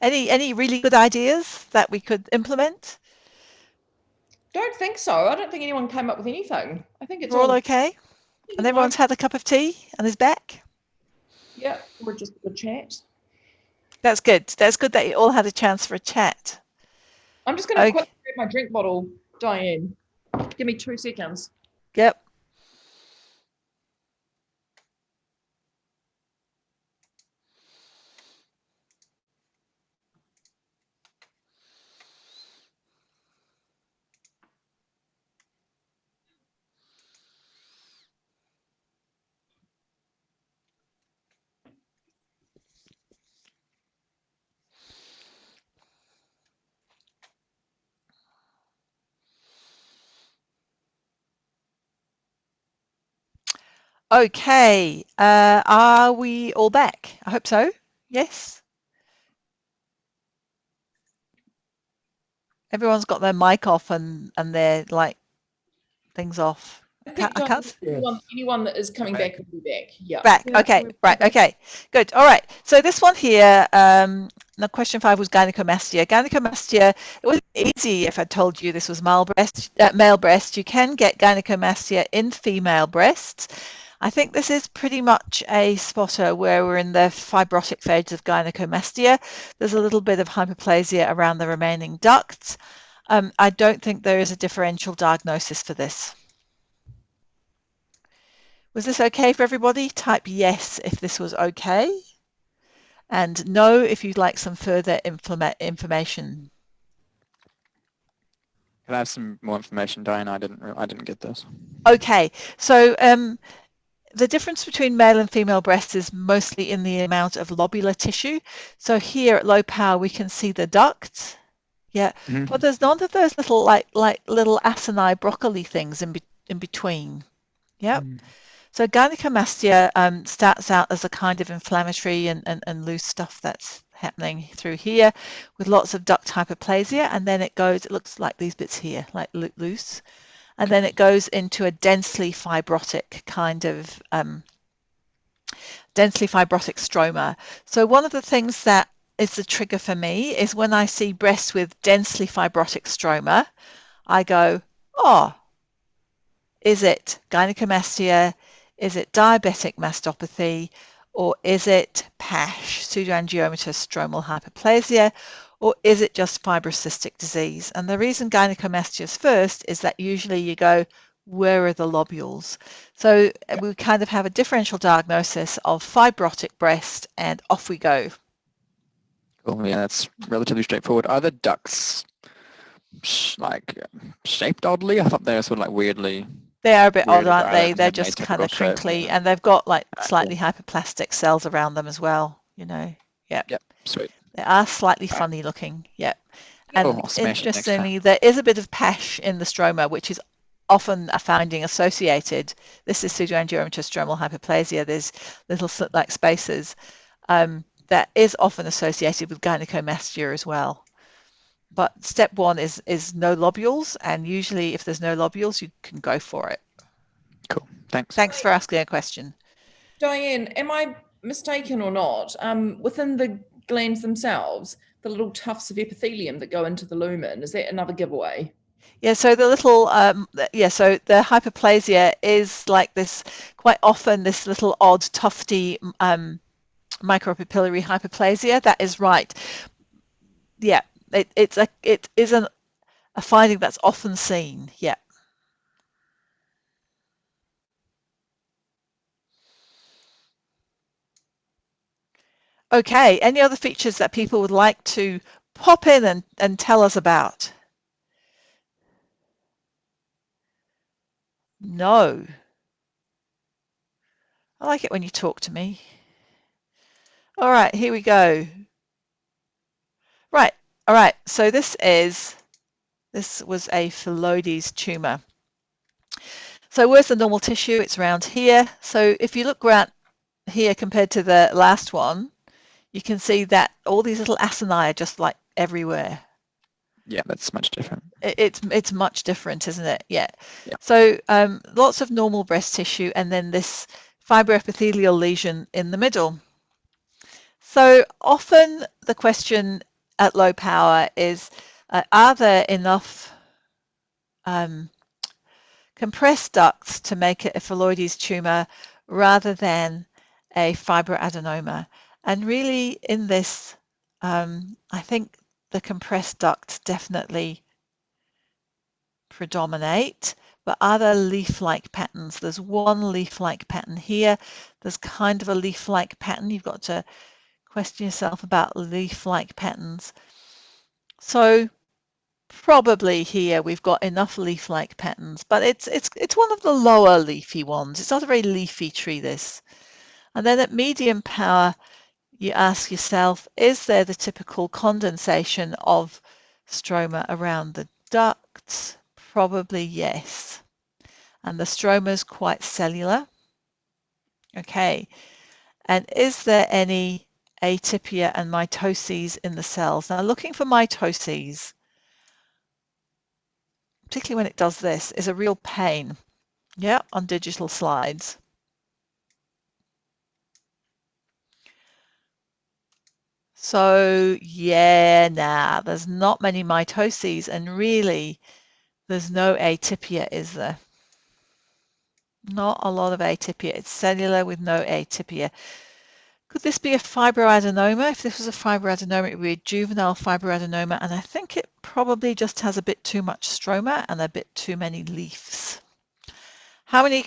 Any really good ideas that we could implement? Don't think so. I don't think anyone came up with anything. I think it's We're all okay, and everyone's had a cup of tea and is back. Yeah, we're just a chat. That's good. That's good that you all had a chance for a chat. I'm just going to quickly grab my drink bottle, Diane. Give me 2 seconds. Yep. Okay, are we all back? I hope so. Yes. Everyone's got their mic off and their things off. I think anyone that is coming back will be back. Yeah. Back. Okay. Right. Okay. Good. All right. So this one here, now question 5 was gynecomastia. Gynecomastia, it was easy if I told you this was male breast. You can get gynecomastia in female breasts. I think this is pretty much a spotter where we're in the fibrotic phase of gynecomastia. There's a little bit of hyperplasia around the remaining ducts. I don't think there is a differential diagnosis for this. Was this okay for everybody? Type yes if this was okay, and no if you'd like some further information. Can I have some more information, Diane? I didn't get this. Okay, so the difference between male and female breasts is mostly in the amount of lobular tissue. So here at low power, we can see the ducts. Yeah, but there's none of those little like little acini broccoli things in between. Yep. So gynecomastia starts out as a kind of inflammatory and loose stuff that's happening through here with lots of duct hyperplasia, and then it looks like these bits here, like loose, and then it goes into a densely fibrotic kind of densely fibrotic stroma. So one of the things that is the trigger for me is when I see breasts with densely fibrotic stroma, I go, oh, is it gynecomastia? Is it diabetic mastopathy? Or is it PASH, pseudoangiomatous stromal hyperplasia? Or is it just fibrocystic disease? And the reason gynecomastia is first is that usually you go, where are the lobules? So we kind of have a differential diagnosis of fibrotic breast, and off we go. Cool. Yeah, that's relatively straightforward. Are the ducts like shaped oddly? I thought they were sort of like weirdly. They are a bit odd, Weird, aren't they? they're They're just kind of atypical shape, crinkly, yeah. and they've got like slightly hyperplastic cells around them as well. You know, Yep, sweet. They are slightly funny looking. Yep. And I'll smash it next time. interestingly, there is a bit of PASH in the stroma, which is often a finding associated. This is pseudoangiomatous stromal hyperplasia. There's little slit-like spaces that is often associated with gynecomastia as well. But step one is no lobules, and usually if there's no lobules, you can go for it. Cool, thanks. Thanks for asking a question. Diane, am I mistaken or not? Within the glands themselves, the little tufts of epithelium that go into the lumen, is that another giveaway? Yeah, so the little, so the hyperplasia is like this, quite often this little odd tufty micropapillary hyperplasia. That is right. Yeah, it is a finding that's often seen. Yeah. Okay, any other features that people would like to pop in and tell us about? No. I like it when you talk to me. All right, here we go. Right, all right, so this was a Philodes tumor. So where's the normal tissue? It's around here. So if you look around here compared to the last one, you can see that all these little acini are just like everywhere. Yeah, that's much different. It's much different, isn't it? Yeah. So lots of normal breast tissue, and then this fibroepithelial lesion in the middle. So often the question at low power is, are there enough compressed ducts to make it a Philodes tumor rather than a fibroadenoma? And really in this, I think the compressed ducts definitely predominate, but are there leaf-like patterns? There's one leaf-like pattern here. There's kind of a leaf-like pattern. You've got to question yourself about leaf-like patterns. So probably here we've got enough leaf-like patterns, but it's one of the lower leafy ones. It's not a very leafy tree, this. And then at medium power, you ask yourself, is there the typical condensation of stroma around the ducts? Probably yes. And the stroma is quite cellular. Okay. And is there any atypia and mitoses in the cells? Now, looking for mitoses, particularly when it does this, is a real pain. Yeah, on digital slides. So yeah, there's not many mitoses, and really there's no atypia, is there? Not a lot of atypia. It's cellular with no atypia. Could this be a fibroadenoma? If this was a fibroadenoma, it would be a juvenile fibroadenoma, and I think it probably just has a bit too much stroma and a bit too many leaves. How many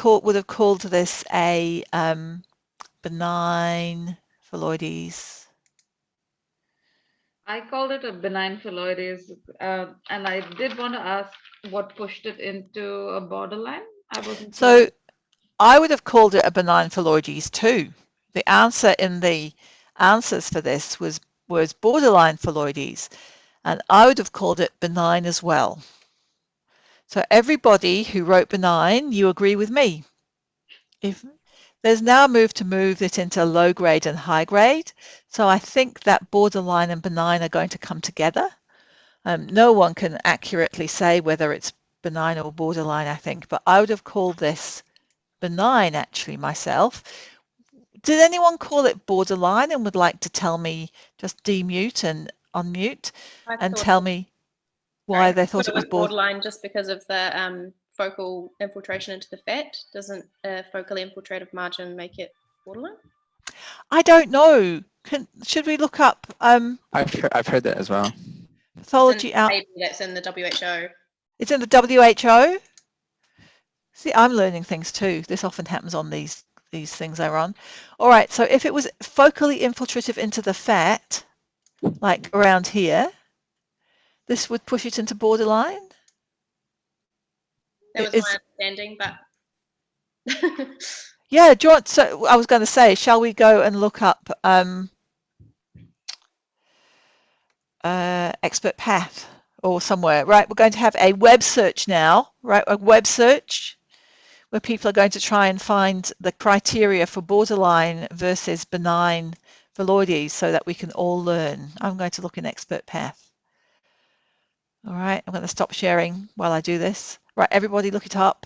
would have called this a benign Philodes? I called it a benign Philodes, and I did want to ask what pushed it into a borderline. I wasn't so. I would have called it a benign phylloides too. The answer in the answers for this was borderline phylloides, and I would have called it benign as well. So everybody who wrote benign, you agree with me. If there's now a move to move it into low grade and high grade, so I think that borderline and benign are going to come together. No one can accurately say whether it's benign or borderline, I think, but I would have called this benign actually myself. Did anyone call it borderline and would like to tell me, just demute and unmute and tell me why they thought it was borderline? Just because of the focal infiltration into the fat. Doesn't a focally infiltrative margin make it borderline? I don't know. Should we look up? I've heard that as well. Pathology out. That's in the WHO. It's in the WHO. See, I'm learning things too. This often happens on these things I run. All right. So if it was focally infiltrative into the fat, like around here, this would push it into borderline. That was my understanding, but yeah. Do you want, so I was going to say, shall we go and look up expert path or somewhere? Right. We're going to have a web search now. Right. A web search where people are going to try and find the criteria for borderline versus benign phylloides so that we can all learn. I'm going to look in expert path. All right, I'm going to stop sharing while I do this. Right, everybody look it up.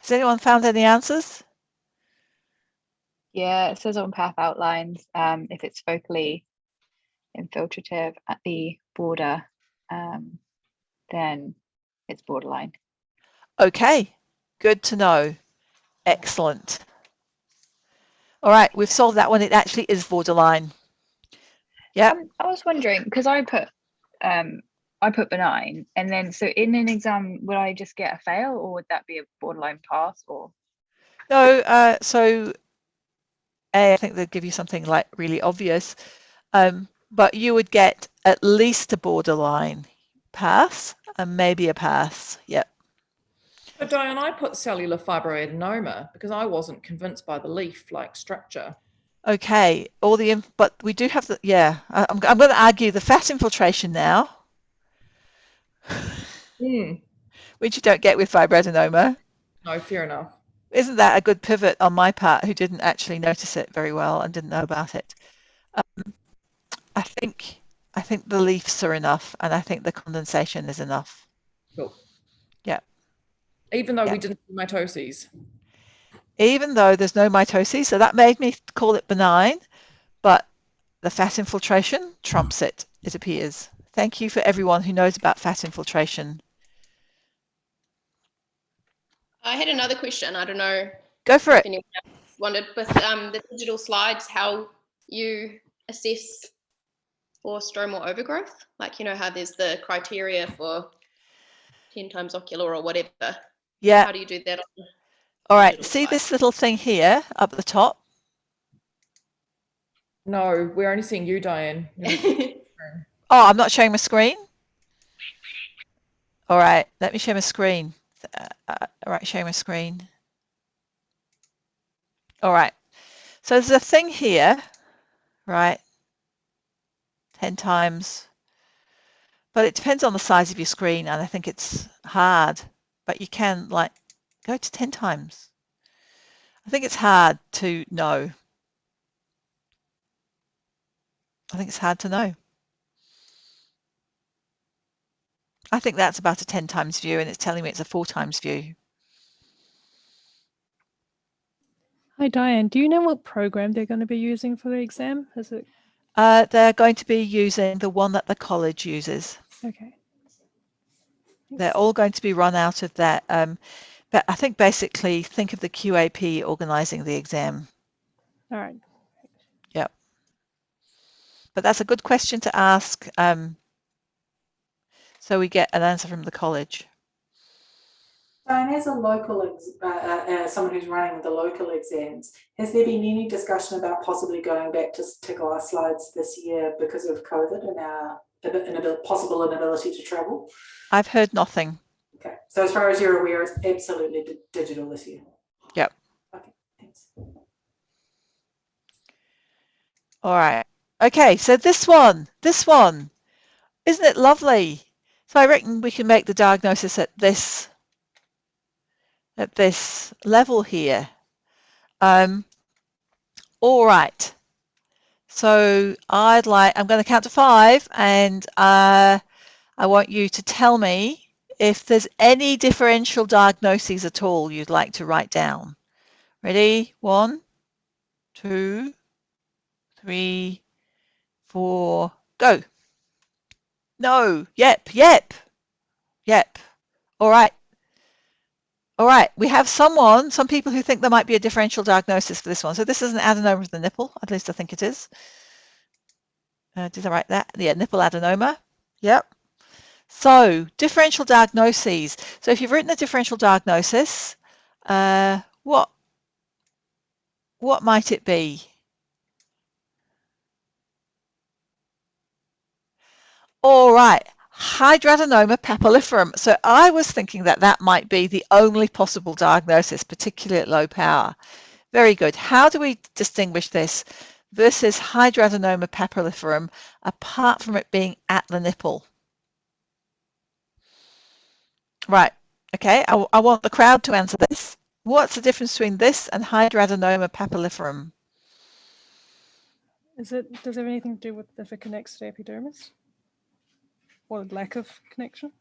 Has anyone found any answers? Yeah, it says on path outlines if it's focally infiltrative at the border, then it's borderline. Okay, good to know. Excellent. All right, we've solved that one. It actually is borderline. Yeah. I was wondering because I put benign, and then so in an exam, would I just get a fail, or would that be a borderline pass? Or no, so I think they'll give you something like really obvious, but you would get at least a borderline pass and maybe a pass. Yep. But Diane, I put cellular fibroadenoma because I wasn't convinced by the leaf-like structure. Okay, but we do have the, yeah, I'm going to argue the fat infiltration now, which you don't get with fibroadenoma. No, fair enough. Isn't that a good pivot on my part, who didn't actually notice it very well and didn't know about it? I think the leaves are enough, and I think the condensation is enough. Cool. Yeah. Even though we didn't do mitoses. Even though there's no mitoses, so that made me call it benign, but the fat infiltration trumps it, it appears. Thank you for everyone who knows about fat infiltration. I had another question. I don't know. Go for it. Anyone else wondered with the digital slides how you assess for stromal overgrowth. Like, you know how there's the criteria for 10 times ocular or whatever. Yeah. How do you do that? All right. See this little thing here up the top? No, we're only seeing you, Diane. Oh, I'm not showing my screen? All right. Let me share my screen. All right, share my screen. All right. So there's a thing here, right? 10 times. But it depends on the size of your screen, and I think it's hard. But you can, like, go to 10 times. I think it's hard to know. I think it's hard to know. I think that's about a 10 times view, and it's telling me it's a 4 times view. Hi, Diane. Do you know what program they're going to be using for the exam? Is it They're going to be using the one that the college uses. okay? They're all going to be run out of that. But I think basically think of the QAP organising the exam. All right. Yep. But that's a good question to ask, so we get an answer from the college. Diane, as a local, someone who's running the local exams, has there been any discussion about possibly going back to glass slides this year because of COVID and our possible inability to travel? I've heard nothing. Okay, so as far as you're aware, it's absolutely digital this year. Yep. Okay, thanks. All right. Okay, so this one, isn't it lovely? So I reckon we can make the diagnosis at this level here. All right. So I'm going to count to 5, and I want you to tell me if there's any differential diagnoses at all you'd like to write down. Ready? 1, 2, 3, 4, go. No. Yep. All right. We have some people who think there might be a differential diagnosis for this one. So this is an adenoma of the nipple. At least I think it is. Did I write that? Yeah, nipple adenoma. Yep. So differential diagnoses. So if you've written a differential diagnosis, what might it be? All right. Hydradenoma papilliferum. So I was thinking that might be the only possible diagnosis, particularly at low power. Very good. How do we distinguish this versus hydradenoma papilliferum apart from it being at the nipple? Right. Okay. I want the crowd to answer this. What's the difference between this and hydradenoma papilliferum? Does it have anything to do with if it connects to the epidermis? Or lack of connection?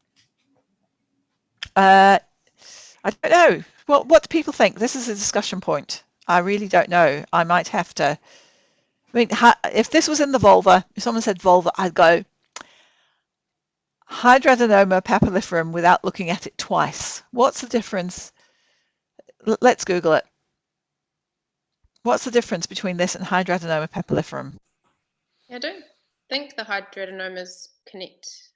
I don't know. What do people think? This is a discussion point. I really don't know. I might have to. I mean, if this was in the vulva, if someone said vulva, I'd go hydradenoma papilliferum without looking at it twice. What's the difference? Let's Google it. What's the difference between this and hydradenoma papilliferum? I don't think the hydradenomas connect.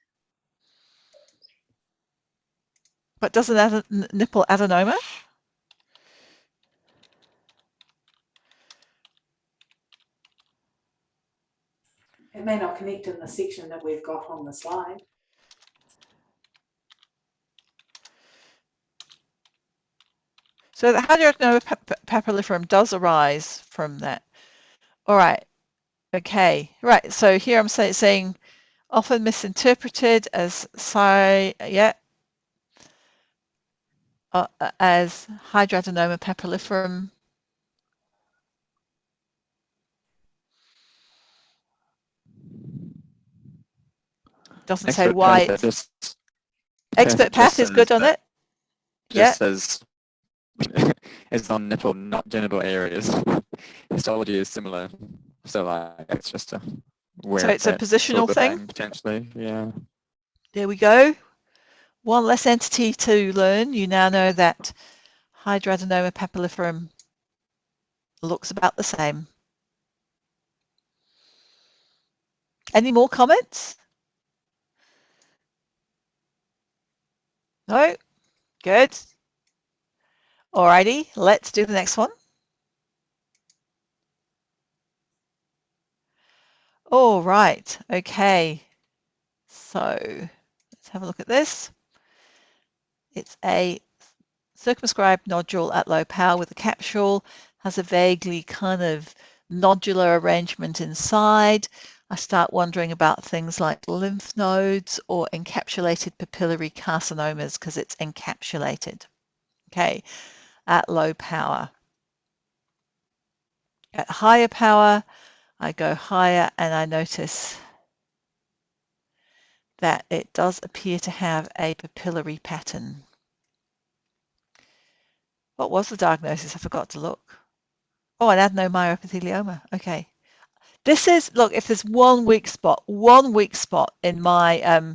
But doesn't that nipple adenoma? It may not connect in the section that we've got on the slide. So the hydradenoma papilliferum does arise from that. All right. Okay. Right. So here I'm saying often misinterpreted as as hydradenoma papilliferum. Doesn't say why. Expert Pat is good on it. Just says it's on nipple, not genital areas. Histology is similar, so like it's just a where. So it's a positional thing potentially. Yeah. There we go. One less entity to learn. You now know that hydradenoma papilliferum looks about the same. Any more comments? No? Good. Alrighty, let's do the next one. All right, okay. So let's have a look at this. It's a circumscribed nodule at low power with a capsule, has a vaguely kind of nodular arrangement inside. I start wondering about things like lymph nodes or encapsulated papillary carcinomas because it's encapsulated. Okay, at low power. At higher power, I go higher and I notice that it does appear to have a papillary pattern. What was the diagnosis? I forgot to look. Oh, an adenomyoepithelioma. Okay. This is, look, if there's one weak spot in my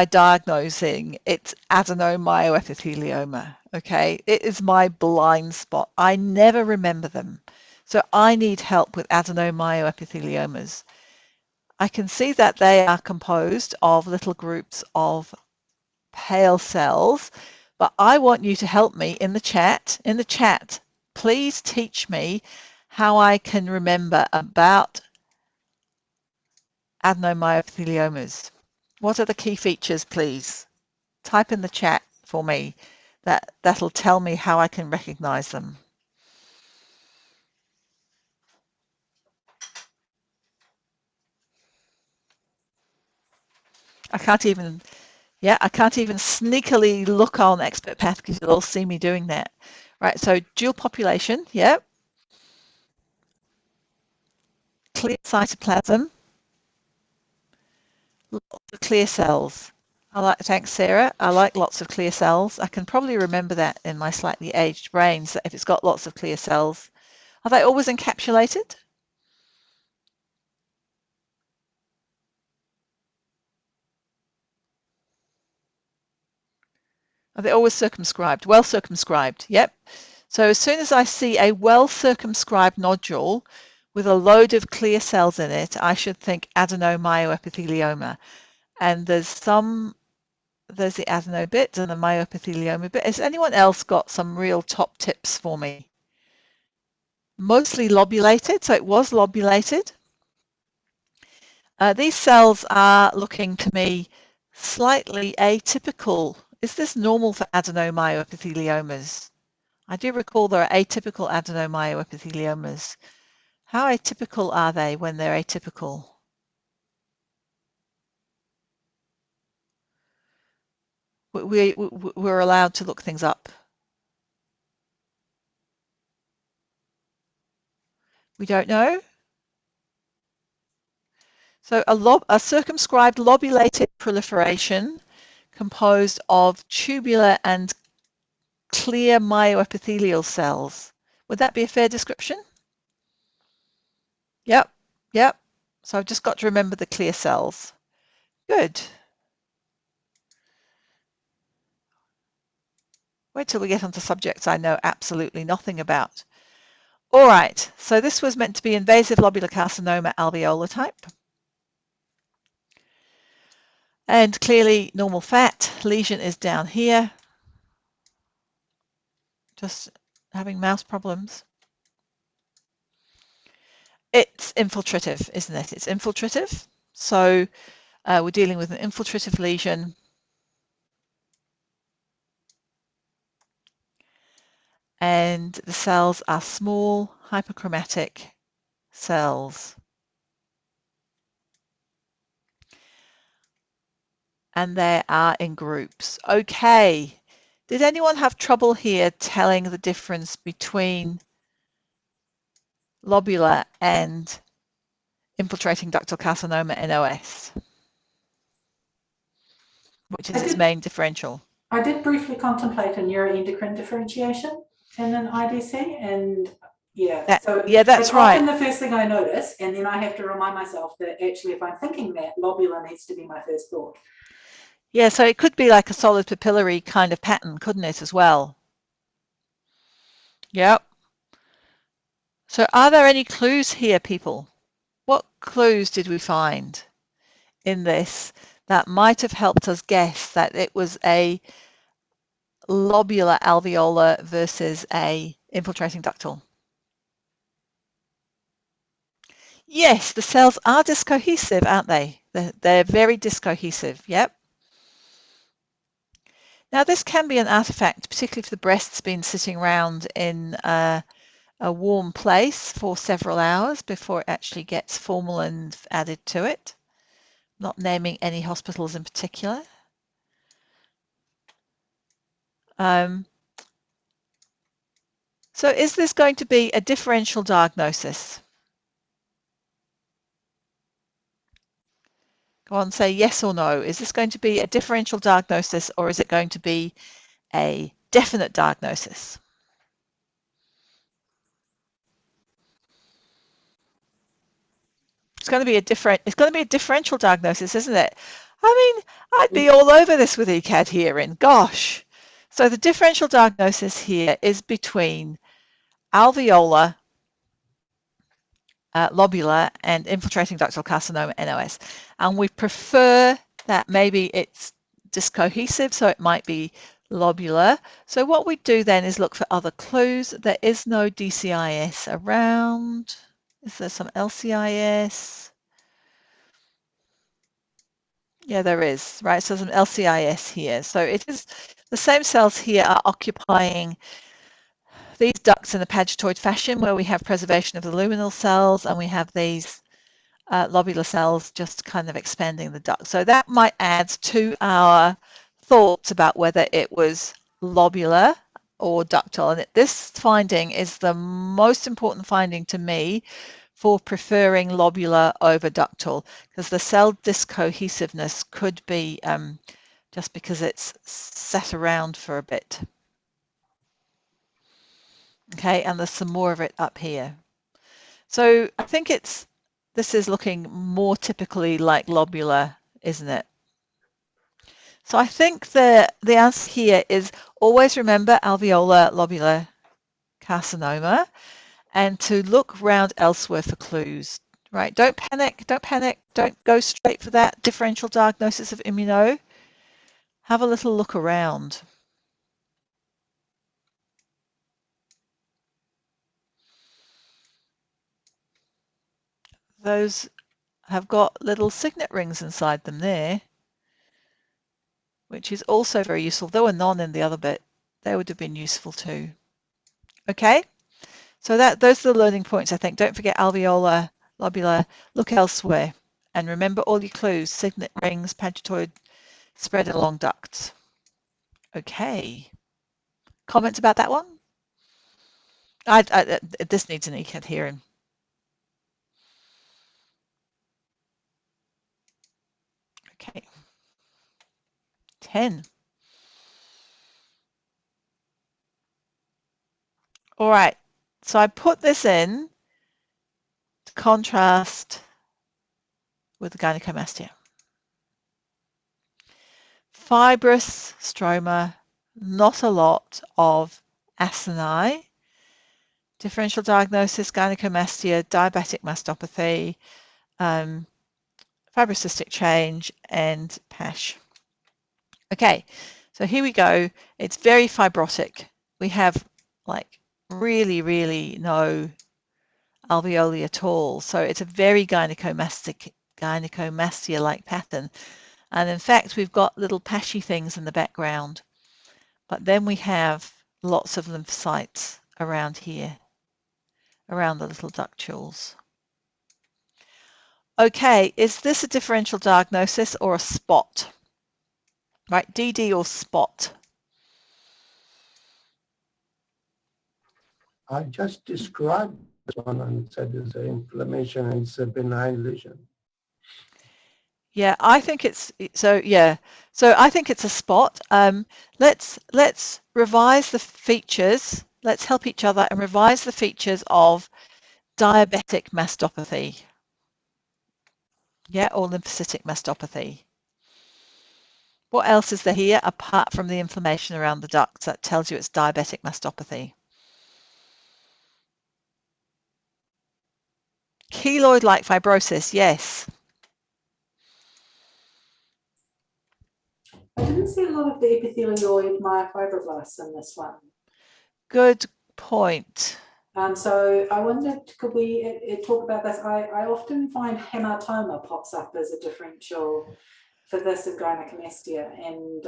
diagnosing, it's adenomyoepithelioma. Okay. It is my blind spot. I never remember them. So I need help with adenomyoepitheliomas. I can see that they are composed of little groups of pale cells, but I want you to help me in the chat. In the chat, please teach me how I can remember about adenomyoepitheliomas. What are the key features, please? Type in the chat for me. That'll tell me how I can recognize them. I can't even sneakily look on Expert Path because you'll all see me doing that. Right, so dual population, yep. Clear cytoplasm, lots of clear cells. Thanks, Sarah. I like lots of clear cells. I can probably remember that in my slightly aged brain, so if it's got lots of clear cells. Are they always encapsulated? Are they always circumscribed? Well circumscribed, yep. So as soon as I see a well circumscribed nodule with a load of clear cells in it, I should think adenomyoepithelioma. And there's the adeno bit and the myoepithelioma bit. Has anyone else got some real top tips for me? Mostly lobulated, so it was lobulated. These cells are looking to me slightly atypical. Is this normal for adenomyoepitheliomas? I do recall there are atypical adenomyoepitheliomas. How atypical are they when they're atypical? We're allowed to look things up. We don't know. So a circumscribed lobulated proliferation composed of tubular and clear myoepithelial cells. Would that be a fair description? Yep, yep. So I've just got to remember the clear cells. Good. Wait till we get onto subjects I know absolutely nothing about. All right, so this was meant to be invasive lobular carcinoma alveolar type. And clearly normal fat, lesion is down here. Just having mouse problems. It's infiltrative, isn't it? It's infiltrative. So we're dealing with an infiltrative lesion. And the cells are small, hyperchromatic cells. And they are in groups. Okay. Did anyone have trouble here telling the difference between lobular and infiltrating ductal carcinoma NOS, which is its main differential? I did briefly contemplate a neuroendocrine differentiation in an IDC, and that's right. Often the first thing I notice, and then I have to remind myself that actually, if I'm thinking that, lobular needs to be my first thought. Yeah, so it could be like a solid papillary kind of pattern, couldn't it, as well? Yep. So are there any clues here, people? What clues did we find in this that might have helped us guess that it was a lobular alveolar versus a infiltrating ductal? Yes, the cells are discohesive, aren't they? They're very discohesive, yep. Now this can be an artifact, particularly if the breast's been sitting around in a warm place for several hours before it actually gets formalin added to it. Not naming any hospitals in particular. So is this going to be a differential diagnosis? Go on, say yes or no. Is this going to be a differential diagnosis, or is it going to be a definite diagnosis? going to be a differential diagnosis, isn't it? I mean, I'd be all over this with ECAD hearing. Gosh. So the differential diagnosis here is between alveolar, lobular, and infiltrating ductal carcinoma, NOS. And we prefer that maybe it's discohesive, so it might be lobular. So what we do then is look for other clues. There is no DCIS around. Is there some LCIS? Yeah, there is, right? So there's an LCIS here. So it is the same cells here are occupying these ducts in a pagetoid fashion where we have preservation of the luminal cells and we have these lobular cells just kind of expanding the duct. So that might add to our thoughts about whether it was lobular or ductal. And this finding is the most important finding to me for preferring lobular over ductal, because the cell discohesiveness could be just because it's sat around for a bit. Okay, and there's some more of it up here. So I think this is looking more typically like lobular, isn't it? So I think the answer here is always remember alveolar lobular carcinoma and to look around elsewhere for clues, right? Don't panic, don't go straight for that differential diagnosis of immuno. Have a little look around. Those have got little signet rings inside them there, which is also very useful. There were none in the other bit. They would have been useful too. Okay, so those are the learning points, I think. Don't forget alveolar, lobular, look elsewhere. And remember all your clues, signet rings, pagetoid, spread along ducts. Okay, comments about that one? This needs an ECAD hearing. Okay, 10. All right, so I put this in to contrast with the gynecomastia. Fibrous stroma, not a lot of acini. Differential diagnosis, gynecomastia, diabetic mastopathy, fibrocystic change, and PASH. Okay, so here we go. It's very fibrotic. We have like really no alveoli at all. So it's a very gynecomastia-like pattern. And in fact, we've got little pashy things in the background. But then we have lots of lymphocytes around here, around the little ductules. Okay, is this a differential diagnosis or a spot? Right, DD or spot? I just described this one and said it's an inflammation and it's a benign lesion. Yeah, I think it's so. Yeah, so I think it's a spot. Let's revise the features. Let's help each other and revise the features of diabetic mastopathy. Yeah, or lymphocytic mastopathy. What else is there here apart from the inflammation around the ducts that tells you it's diabetic mastopathy? Keloid-like fibrosis, yes. I didn't see a lot of the epithelioid myofibroblasts in this one. Good point. So I wondered, could we talk about this? I often find hematoma pops up as a differential for this in gynecomastia, and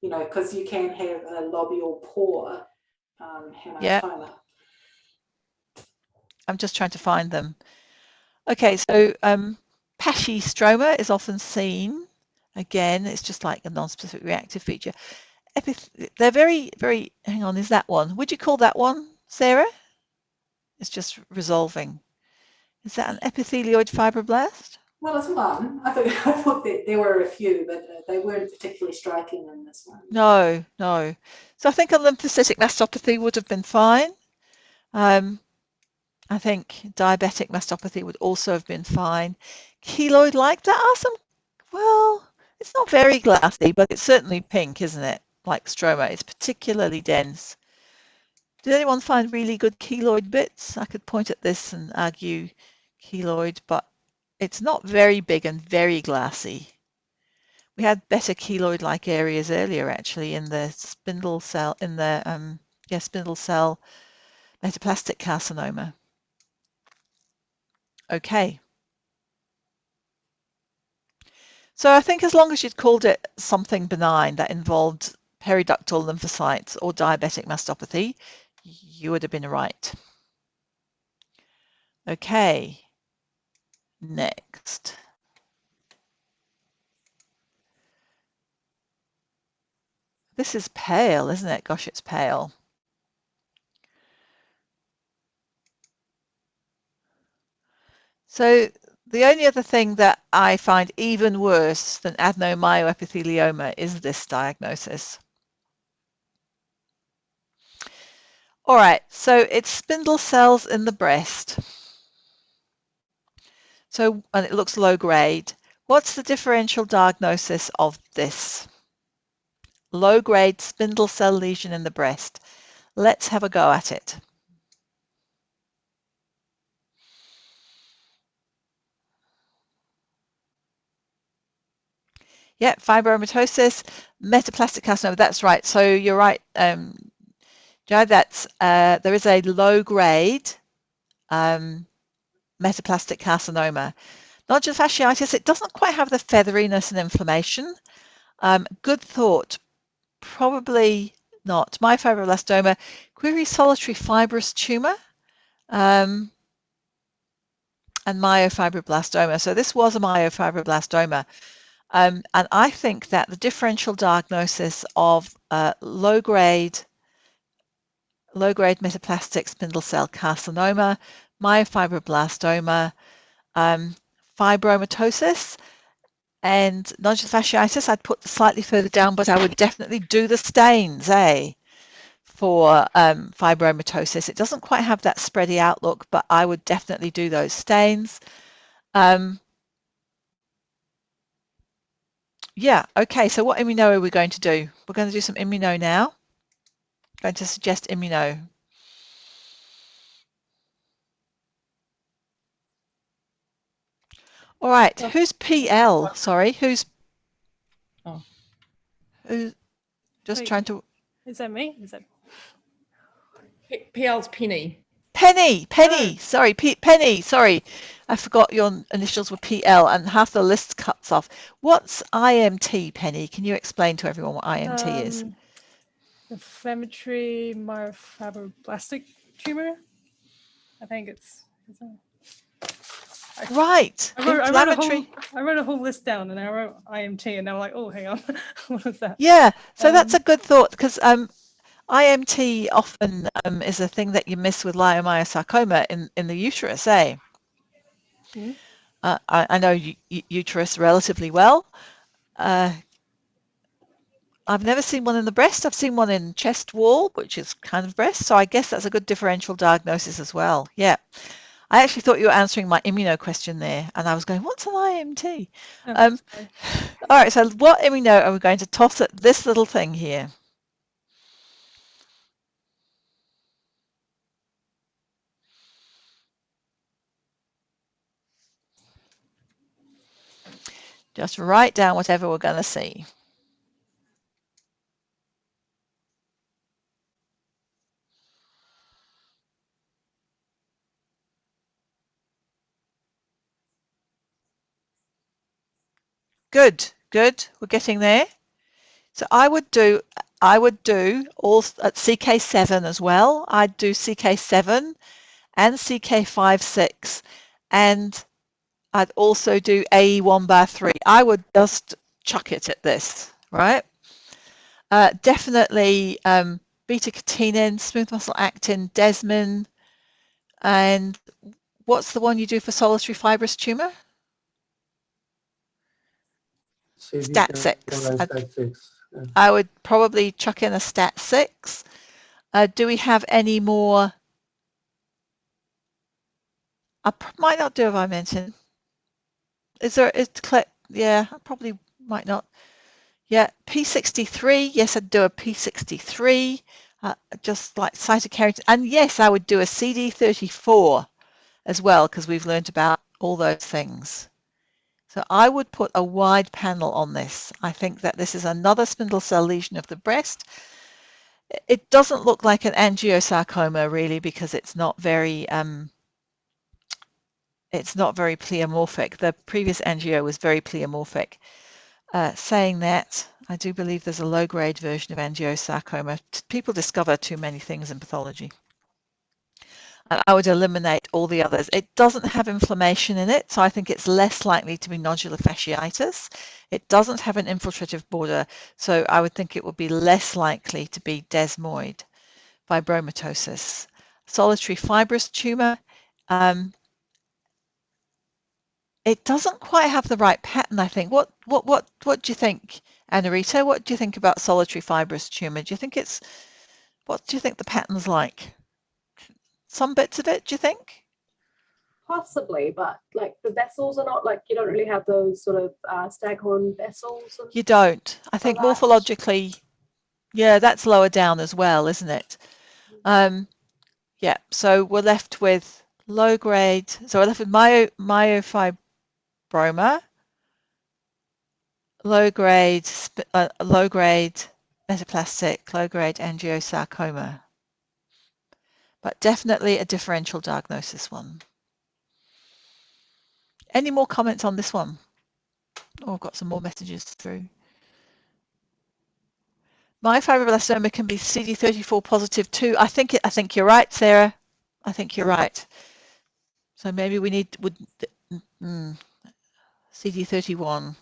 you know, because you can have a lobule pore hematoma. Yeah. I'm just trying to find them. Okay, so pashy stroma is often seen. Again, it's just like a non-specific reactive feature. They're very, hang on, is that one? Would you call that one, Sarah? It's just resolving. Is that an epithelioid fibroblast? Well, it's one. I thought that there were a few, but they weren't particularly striking in this one. No. So I think a lymphocytic mastopathy would have been fine. I think diabetic mastopathy would also have been fine. Keloid-like, there are some, well, it's not very glassy, but it's certainly pink, isn't it? Like stroma, it's particularly dense. Did anyone find really good keloid bits? I could point at this and argue keloid, but it's not very big and very glassy. We had better keloid-like areas earlier, actually, in the spindle cell, in the spindle cell metaplastic carcinoma. Okay. So I think as long as you'd called it something benign that involved periductal lymphocytes or diabetic mastopathy, you would have been right. Okay. Next. This is pale, isn't it? Gosh, it's pale. So the only other thing that I find even worse than adenomyoepithelioma is this diagnosis. All right, so it's spindle cells in the breast. So, and it looks low grade. What's the differential diagnosis of this? Low grade spindle cell lesion in the breast. Let's have a go at it. Yeah, fibromatosis, metaplastic carcinoma. That's right. So you're right, Joe. That's there is a low grade metaplastic carcinoma. Nodular fasciitis. It doesn't quite have the featheriness and inflammation. Good thought. Probably not. Myofibroblastoma, query solitary fibrous tumor, and myofibroblastoma. So this was a myofibroblastoma. And I think that the differential diagnosis of low-grade metaplastic spindle cell carcinoma, myofibroblastoma, fibromatosis, and nodular fasciitis, I'd put slightly further down, but I would definitely do the stains, for fibromatosis. It doesn't quite have that spready outlook, but I would definitely do those stains. Yeah, okay, so what immuno are we going to do? We're going to do some immuno now. I'm going to suggest immuno. All right, who's PL? Sorry, who's just Wait, trying to... Is that me? Is that PL's Penny. Penny, Oh. sorry, Penny, sorry. I forgot your initials were PL and half the list cuts off. What's IMT, Penny? Can you explain to everyone what IMT is? Inflammatory myofibroblastic tumor? I think it's... Right, inflammatory. I wrote a whole list down and I wrote IMT and I'm like, oh, hang on, what is that? Yeah, so that's a good thought because IMT often is a thing that you miss with leiomyosarcoma in the uterus, Mm-hmm. I know uterus relatively well. I've never seen one in the breast. I've seen one in chest wall, which is kind of breast. So I guess that's a good differential diagnosis as well. Yeah. I actually thought you were answering my immuno question there. And I was going, what's an IMT? Oh, all right. So what immuno are we going to toss at this little thing here? Just write down whatever we're going to see. Good. We're getting there. So I would do all at CK7 as well. I'd do CK7 and CK5-6, and I'd also do AE1/3. I would just chuck it at this, right? Definitely beta-catenin, smooth muscle actin, desmin, and what's the one you do for solitary fibrous tumor? STAT6. I would probably chuck in a STAT6. Do we have any more I might not do if I mention. Yeah, I probably might not. Yeah, P63. Yes, I'd do a P63, just like cytokeratin. And yes, I would do a CD34 as well, because we've learned about all those things. So I would put a wide panel on this. I think that this is another spindle cell lesion of the breast. It doesn't look like an angiosarcoma really, because it's not very pleomorphic. The previous angio was very pleomorphic. Saying that, I do believe there's a low-grade version of angiosarcoma. People discover too many things in pathology. And I would eliminate all the others. It doesn't have inflammation in it, so I think it's less likely to be nodular fasciitis. It doesn't have an infiltrative border, so I would think it would be less likely to be desmoid fibromatosis. Solitary fibrous tumor. It doesn't quite have the right pattern, I think. What do you think, Anna-Rita? What do you think about solitary fibrous tumor? What do you think the pattern's like? Some bits of it, do you think? Possibly, but like the vessels are not like, you don't really have those sort of staghorn vessels. You don't. I think that. morphologically, yeah, that's lower down as well, isn't it? Yeah, so we're left with low grade. So we're left with myofibroma, low grade metaplastic, low grade angiosarcoma, but definitely a differential diagnosis one. Any more comments on this one? Oh, I've got some more messages through. Myofibroblastoma can be CD34 positive too. I think you're right, Sarah. I think you're right. So maybe we need CD31.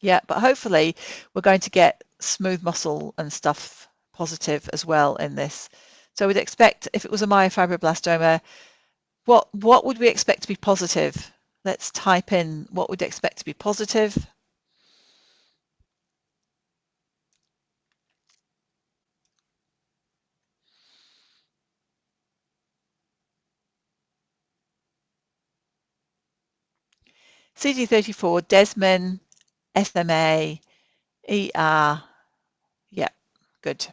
Yeah, but hopefully we're going to get smooth muscle and stuff positive as well in this. So we'd expect, if it was a myofibroblastoma, what would we expect to be positive? Let's type in what we'd expect to be positive. CD34, Desmin, SMA, ER. Yeah, good.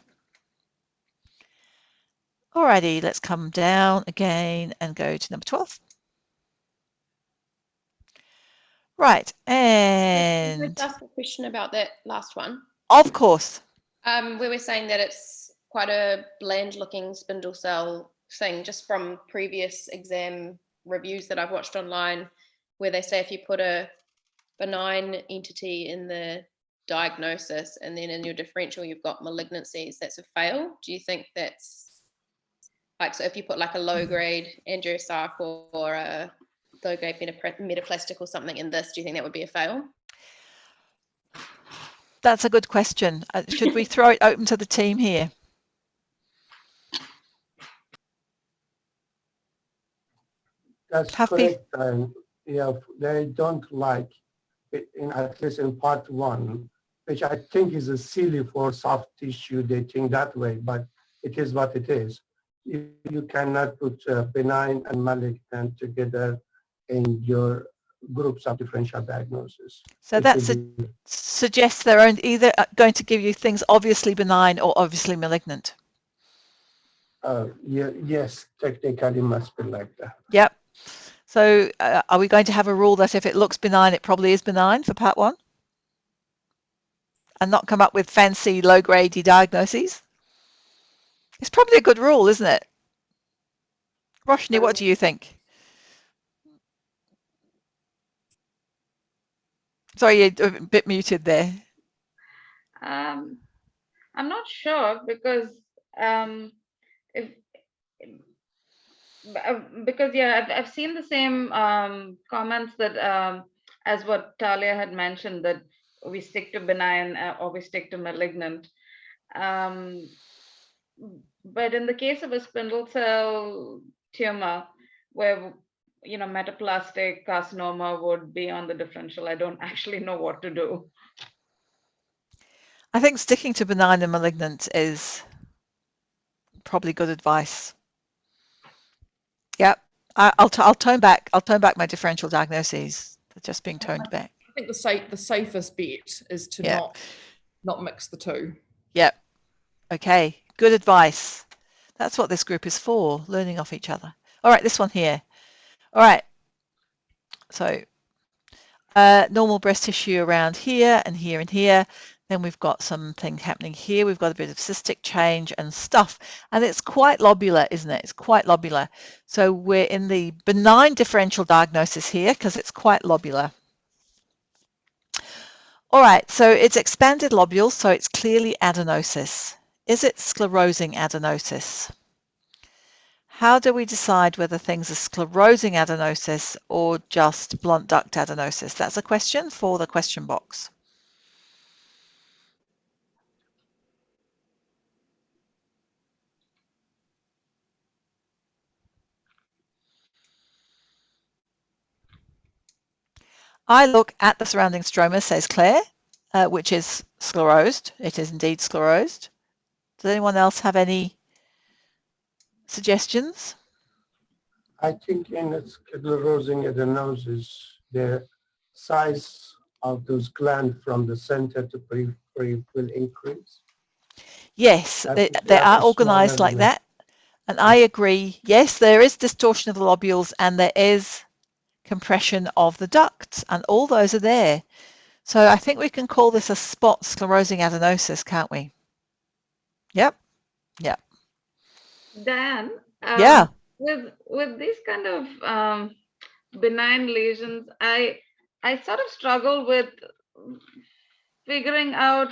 Alrighty, let's come down again and go to number 12. Right, and Can I just ask a question about that last one? Of course. Where we're saying that it's quite a bland-looking spindle cell thing, just from previous exam reviews that I've watched online, where they say if you put a benign entity in the diagnosis and then in your differential you've got malignancies, that's a fail. Do you think that's like, so if you put like a low-grade angiosarc or a low-grade metaplastic or something in this, do you think that would be a fail? That's a good question. Should we throw it open to the team here? That's correct. Yeah, they don't like it, at least in part 1, which I think is a silly for soft tissue. They think that way, but it is what it is. You cannot put benign and malignant together in your groups of differential diagnosis. So that suggests they're either going to give you things obviously benign or obviously malignant. Yeah, yes, technically must be like that. Yep. So are we going to have a rule that if it looks benign, it probably is benign for part 1? And not come up with fancy low-grade diagnoses? It's probably a good rule, isn't it? Roshni, what do you think? Sorry, you're a bit muted there. I'm not sure because yeah, I've seen the same comments that as what Talia had mentioned, that we stick to benign or we stick to malignant. But in the case of a spindle cell tumor, where metaplastic carcinoma would be on the differential, I don't actually know what to do. I think sticking to benign and malignant is probably good advice. Yep. I'll tone back my differential diagnoses. They're just being toned back. I think the safest bet is to not mix the two. Yep. Okay. Good advice. That's what this group is for, learning off each other. All right, this one here. All right. So normal breast tissue around here and here and here. Then we've got something happening here. We've got a bit of cystic change and stuff. And it's quite lobular, isn't it? It's quite lobular. So we're in the benign differential diagnosis here because it's quite lobular. All right, so it's expanded lobules, so it's clearly adenosis. Is it sclerosing adenosis? How do we decide whether things are sclerosing adenosis or just blunt duct adenosis? That's a question for the question box. I look at the surrounding stroma, says Claire, which is sclerosed. It is indeed sclerosed. Does anyone else have any suggestions? I think in sclerosing adenosis, the size of those glands from the center to periphery will increase. Yes, they are organized like that. And I agree. Yes, there is distortion of the lobules and there is compression of the ducts, and all those are there. So I think we can call this a spot sclerosing adenosis, can't we? Yep. Yep. Dan, Yeah. with these kind of benign lesions, I sort of struggle with figuring out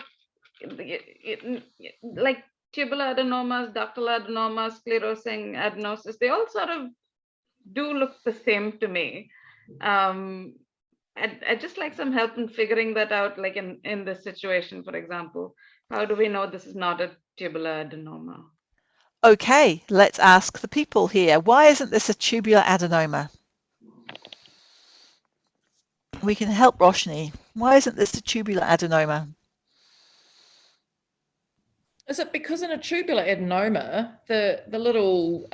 like tubular adenomas, ductal adenomas, sclerosing adenosis. They all sort of do look the same to me. I'd just like some help in figuring that out, like in this situation, for example. How do we know this is not a tubular adenoma? Okay, let's ask the people here. Why isn't this a tubular adenoma? We can help Roshni. Why isn't this a tubular adenoma? Is it because in a tubular adenoma, the little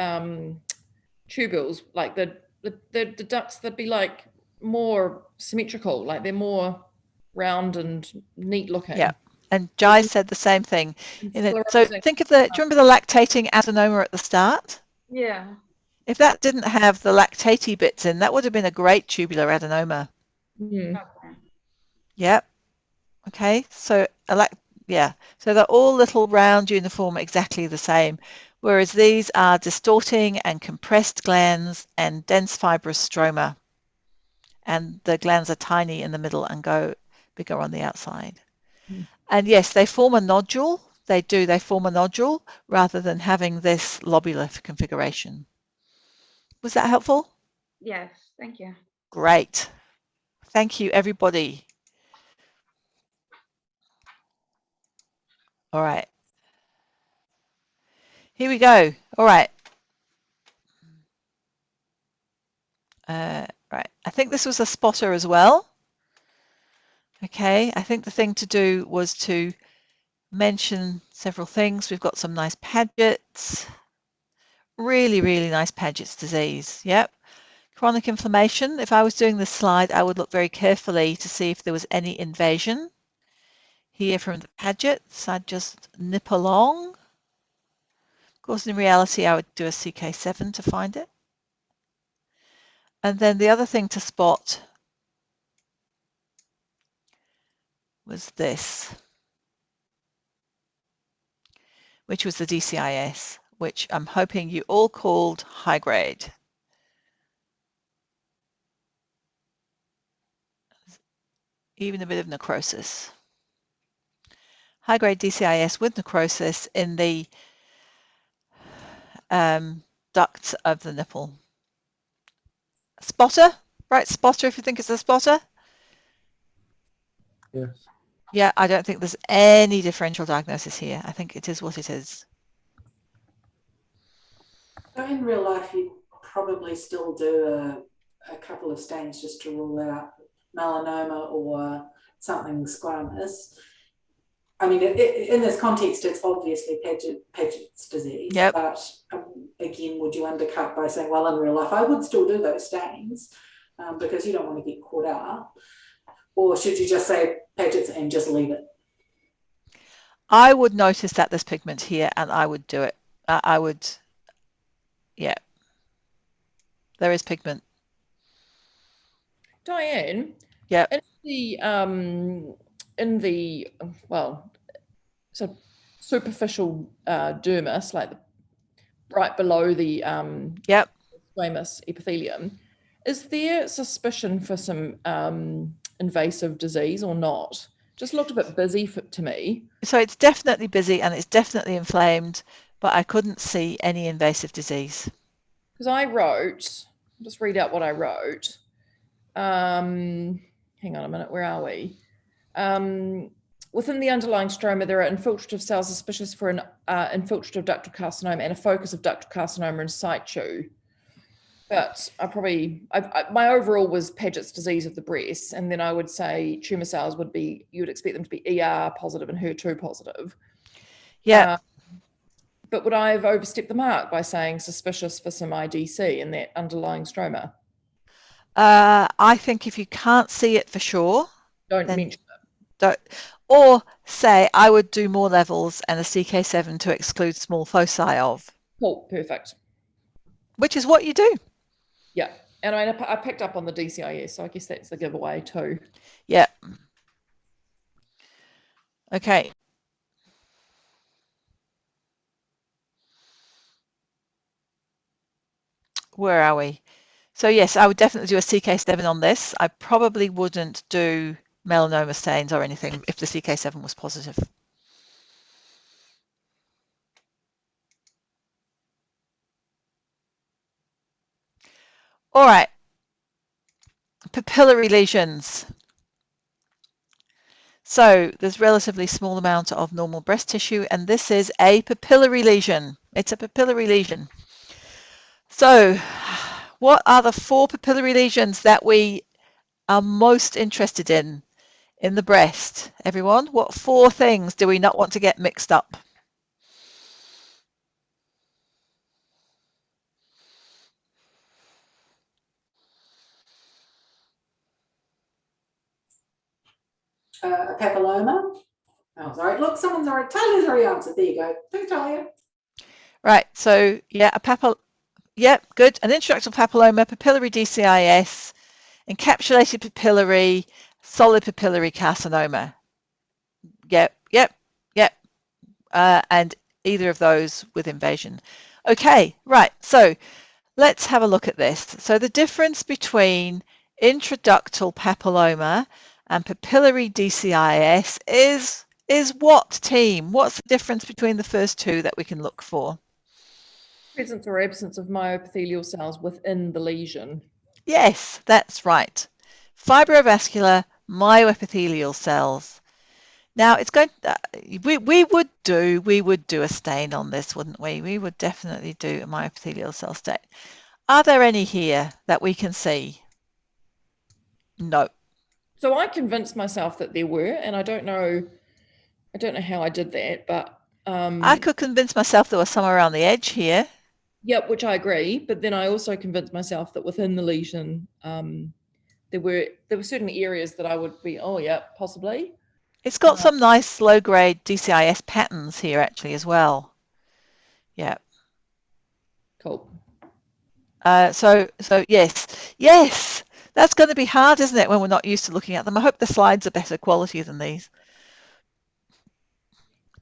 tubules, like the ducts, they'd be like more symmetrical, like they're more round and neat looking. Yeah, and Jai said the same thing. So think of do you remember the lactating adenoma at the start? Yeah. If that didn't have the lactatey bits in, that would have been a great tubular adenoma. Mm. Okay. Yep. Okay, so so they're all little round, uniform, exactly the same, whereas these are distorting and compressed glands and dense fibrous stroma, and the glands are tiny in the middle and go bigger on the outside. And yes, they form a nodule. They form a nodule rather than having this lobular configuration. Was that helpful? Yes, thank you. Great. Thank you, everybody. All right. Here we go. All right. Right. I think this was a spotter as well. Okay. I think the thing to do was to mention several things. We've got some nice Paget's. Really, really nice Paget's disease. Yep. Chronic inflammation. If I was doing this slide, I would look very carefully to see if there was any invasion. Here from the Paget's, I'd just nip along. Of course, in reality, I would do a CK7 to find it. And then the other thing to spot was this, which was the DCIS, which I'm hoping you all called high grade. Even a bit of necrosis. High grade DCIS with necrosis in the ducts of the nipple. Spotter, right? Spotter if you think it's a spotter. Yes. Yeah, I don't think there's any differential diagnosis here. I think it is what it is. So in real life, you probably still do a couple of stains just to rule out melanoma or something squamous. I mean, in this context, it's obviously Paget's disease. Yep. But again, would you undercut by saying, well, in real life, I would still do those stains because you don't want to get caught out? Or should you just say Paget's and just leave it? I would notice that there's pigment here, and I would do it. I would, yeah. There is pigment. Diane. Yeah. In the well, so superficial dermis, like right below the squamous epithelium, is there suspicion for some invasive disease or not? Just looked a bit busy to me. So it's definitely busy and it's definitely inflamed, but I couldn't see any invasive disease. Because I wrote, I'll just read out what I wrote. Hang on a minute, where are we? Within the underlying stroma, there are infiltrative cells suspicious for an infiltrative ductal carcinoma and a focus of ductal carcinoma in situ. But my overall was Paget's disease of the breast, and then I would say tumor cells would be, you would expect them to be ER positive and HER2 positive. Yeah. But would I have overstepped the mark by saying suspicious for some IDC in that underlying stroma? I think if you can't see it for sure, don't mention it. Don't, or say I would do more levels and a CK7 to exclude small foci of. Cool, perfect. Which is what you do. Yeah, and I picked up on the DCIS, so I guess that's the giveaway too. Yeah. Okay. Where are we? So yes, I would definitely do a CK7 on this. I probably wouldn't do melanoma stains or anything if the CK7 was positive. All right. Papillary lesions. So there's relatively small amount of normal breast tissue, and this is a papillary lesion. It's a papillary lesion. So what are the 4 papillary lesions that we are most interested in the breast? Everyone, what 4 things do we not want to get mixed up? A papilloma. Oh, sorry. Look, someone's already, Talia's already answered. There you go. Thanks, Talia. Right. So yeah, yeah, good. An intraductal papilloma, papillary DCIS, encapsulated papillary, solid papillary carcinoma. Yep. And either of those with invasion. Okay, right. So let's have a look at this. So the difference between intraductal papilloma and papillary DCIS is what, team? What's the difference between the first 2 that we can look for? Presence or absence of myoepithelial cells within the lesion. Yes, that's right. Fibrovascular myoepithelial cells. Now it's going. We would do a stain on this, wouldn't we? We would definitely do a myoepithelial cell stain. Are there any here that we can see? No. So I convinced myself that there were, and I don't know how I did that, but I could convince myself there was some around the edge here. Yeah, which I agree. But then I also convinced myself that within the lesion, there were certain areas that I would be, oh yeah, possibly. It's got some nice low-grade DCIS patterns here actually as well. Yeah. Cool. So yes, that's going to be hard, isn't it, when we're not used to looking at them? I hope the slides are better quality than these.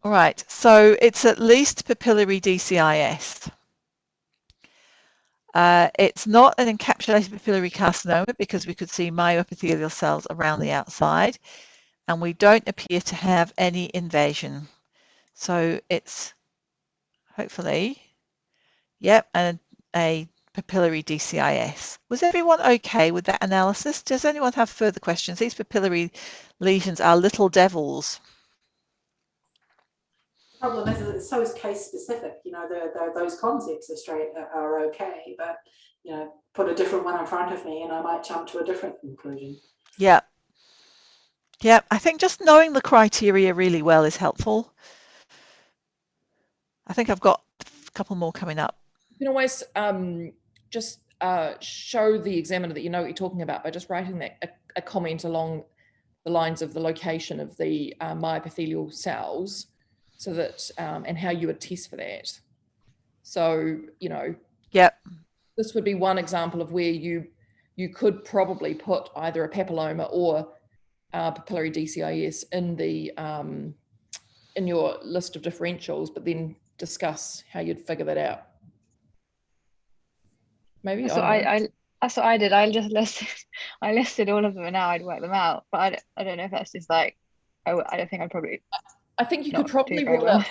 All right, so it's at least papillary DCIS. It's not an encapsulated papillary carcinoma because we could see myoepithelial cells around the outside, and we don't appear to have any invasion. So it's hopefully, yep, and a papillary DCIS. Was everyone okay with that analysis? Does anyone have further questions? These papillary lesions are little devils. The problem is it's so case specific. You know, those concepts are okay, but you know, put a different one in front of me and I might jump to a different conclusion. Yeah. Yeah, I think just knowing the criteria really well is helpful. I think I've got a couple more coming up. You can always just show the examiner that you know what you're talking about by just writing that a comment along the lines of the location of the myepithelial cells, so that and how you would test for that. So, you know, Yep. This would be one example of where you could probably put either a papilloma or papillary DCIS in the in your list of differentials, but then discuss how you'd figure that out. Maybe That's what that's what I did. I just listed all of them and now I'd work them out. But I don't know if that's just like, I don't think I'd probably. I think you could probably rule out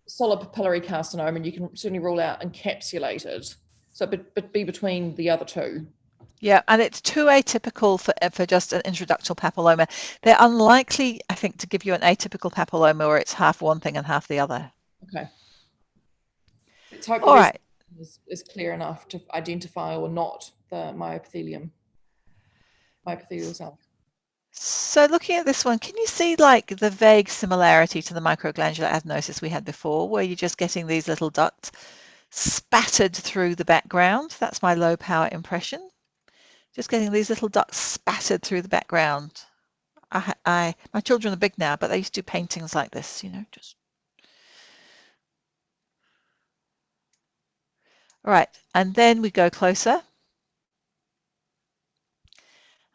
solid papillary carcinoma, and you can certainly rule out encapsulated. So, but be between the other two. Yeah, and it's too atypical for just an intraductal papilloma. They're unlikely, I think, to give you an atypical papilloma where it's half one thing and half the other. Okay. Let's hope all right. Is clear enough to identify or not the myepithelial cell. So looking at this one, can you see like the vague similarity to the microglandular adenosis we had before, where you're just getting these little ducts spattered through the background? That's my low power impression. Just getting these little ducts spattered through the background. My children are big now, but they used to do paintings like this, you know, just. All right, and then we go closer.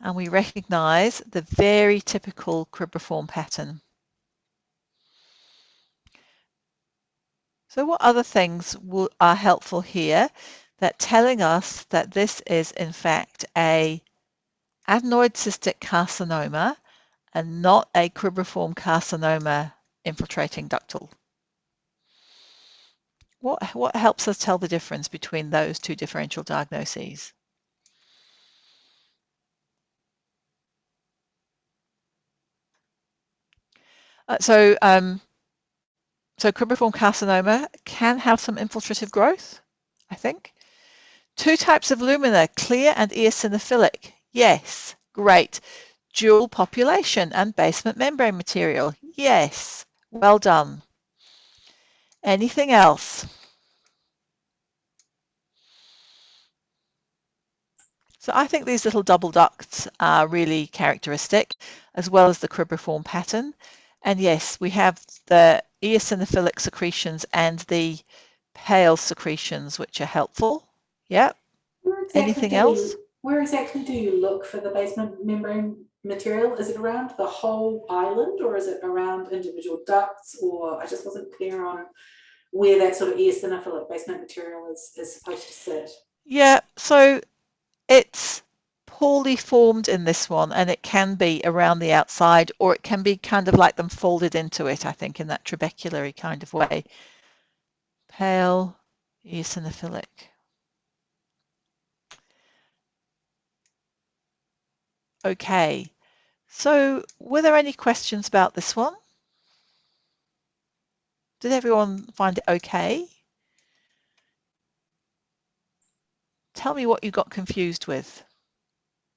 And we recognize the very typical cribriform pattern. So what other things are helpful here that telling us that this is in fact a adenoid cystic carcinoma and not a cribriform carcinoma infiltrating ductal? What helps us tell the difference between those two differential diagnoses? So cribriform carcinoma can have some infiltrative growth, I think. Two types of lumina, clear and eosinophilic. Yes, great. Dual population and basement membrane material. Yes, well done. Anything else? So I think these little double ducts are really characteristic, as well as the cribriform pattern. And yes, we have the eosinophilic secretions and the pale secretions, which are helpful. Yep. Anything else? Where exactly do you look for the basement membrane material? Is it around the whole island, or is it around individual ducts? Or I just wasn't clear on where that sort of eosinophilic basement material is supposed to sit. Yeah, so it's poorly formed in this one, and it can be around the outside, or it can be kind of like them folded into it, I think, in that trabeculary kind of way. Pale eosinophilic. Okay, so were there any questions about this one? Did everyone find it okay? Tell me what you got confused with.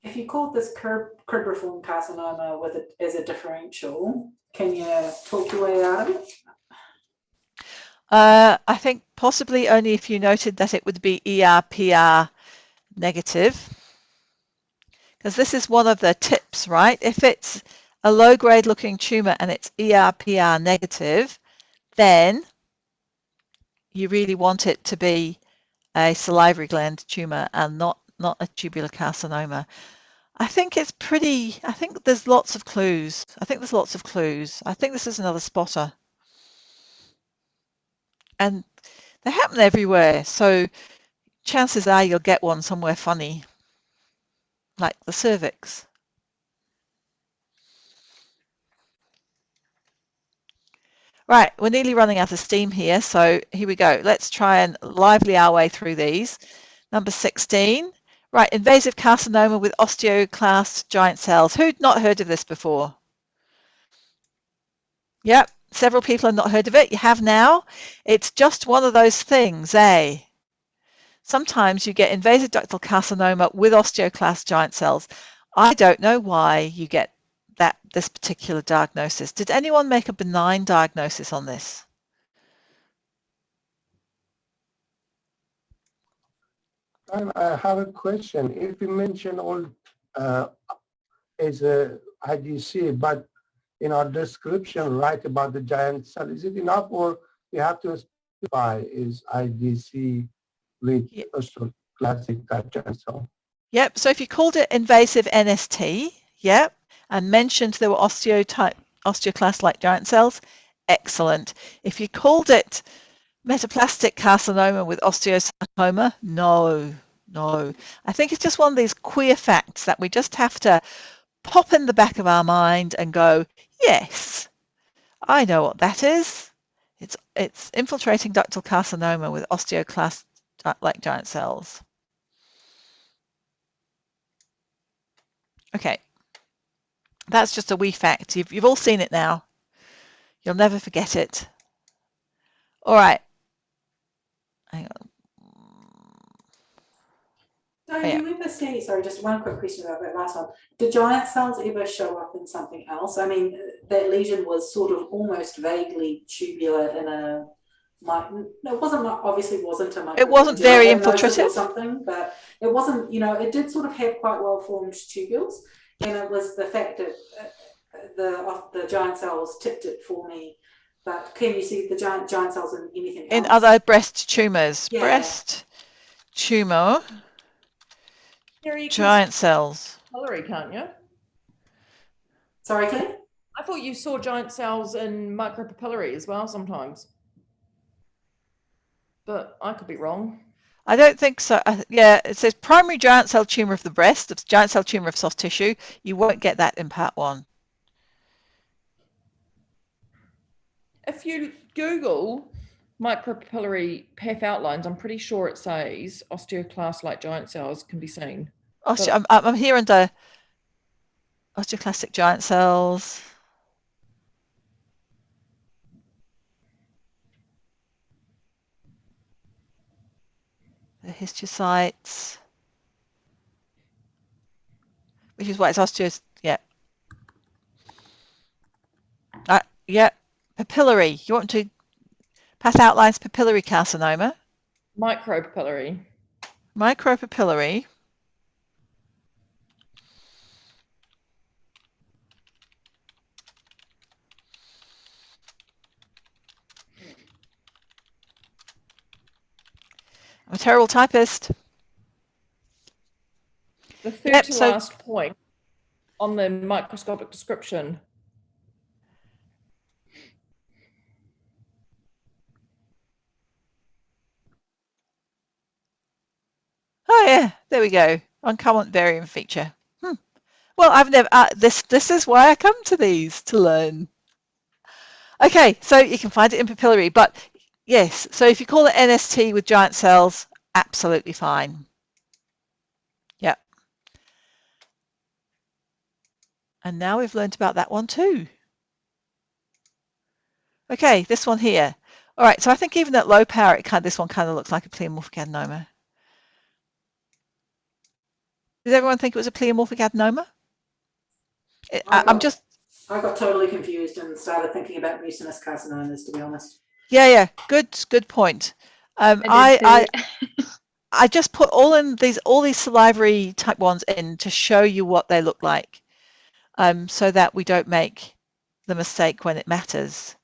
If you called this cribriform carcinoma with it as a differential, can you talk your way out of it? I think possibly only if you noted that it would be ER-PR negative, because this is one of the tips, right? If it's a low-grade looking tumor and it's ER-PR negative, then you really want it to be a salivary gland tumor and not a tubular carcinoma. I think there's lots of clues. I think this is another spotter. And they happen everywhere, so chances are you'll get one somewhere funny, like the cervix. Right, we're nearly running out of steam here, so here we go. Let's try and lively our way through these. Number 16. Right, invasive carcinoma with osteoclast giant cells. Who'd not heard of this before? Yep, several people have not heard of it. You have now. It's just one of those things, eh? Sometimes you get invasive ductal carcinoma with osteoclast giant cells. I don't know why you get this particular diagnosis. Did anyone make a benign diagnosis on this? I have a question. If you mention all as a IDC, but in our description write about the giant cell, is it enough, or you have to specify is IDC with osteoclastic giant cell? Yep. So if you called it invasive NST, yep, and mentioned there were osteoclast-like giant cells, excellent. If you called it metaplastic carcinoma with osteosarcoma, no. I think it's just one of these queer facts that we just have to pop in the back of our mind and go, yes, I know what that is. It's infiltrating ductal carcinoma with osteoclast-like giant cells. Okay, that's just a wee fact. You've all seen it now. You'll never forget it. All right. Hang on. So do you ever see, sorry, just one quick question about that last one. Do giant cells ever show up in something else? I mean, that lesion was sort of almost vaguely tubular in a, no, it wasn't, obviously wasn't a microglandular. It wasn't very adenosis infiltrative or something, but it wasn't, you know, it did sort of have quite well formed tubules, and it was the fact that the giant cells tipped it for me. But can you see the giant cells in anything else? In other breast tumours. Yeah. Breast tumour. Giant cells. Papillary, can't you? Sorry, Claire? I thought you saw giant cells in micropapillary as well sometimes. But I could be wrong. I don't think so. Yeah, it says primary giant cell tumour of the breast, it's giant cell tumour of soft tissue. You won't get that in part 1. If you Google micropapillary path outlines, I'm pretty sure it says osteoclast-like giant cells can be seen. I'm here under osteoclastic giant cells. The histiocytes, which is why it's yeah. Yeah, papillary. You want to path outlines papillary carcinoma? Micropapillary. Micropapillary. I'm a terrible typist. The third to last point on the microscopic description. Oh yeah, there we go. Uncommon variant feature. Well, I've never. This is why I come to these to learn. Okay, so you can find it in papillary, but yes. So if you call it NST with giant cells, absolutely fine. Yep. And now we've learned about that one too. Okay, this one here. All right, so I think even at low power, this one kind of looks like a pleomorphic adenoma. Did everyone think it was a pleomorphic adenoma? I got totally confused and started thinking about mucinous carcinomas, to be honest. Yeah, good point. I just put all these salivary type 1s in to show you what they look like, so that we don't make the mistake when it matters.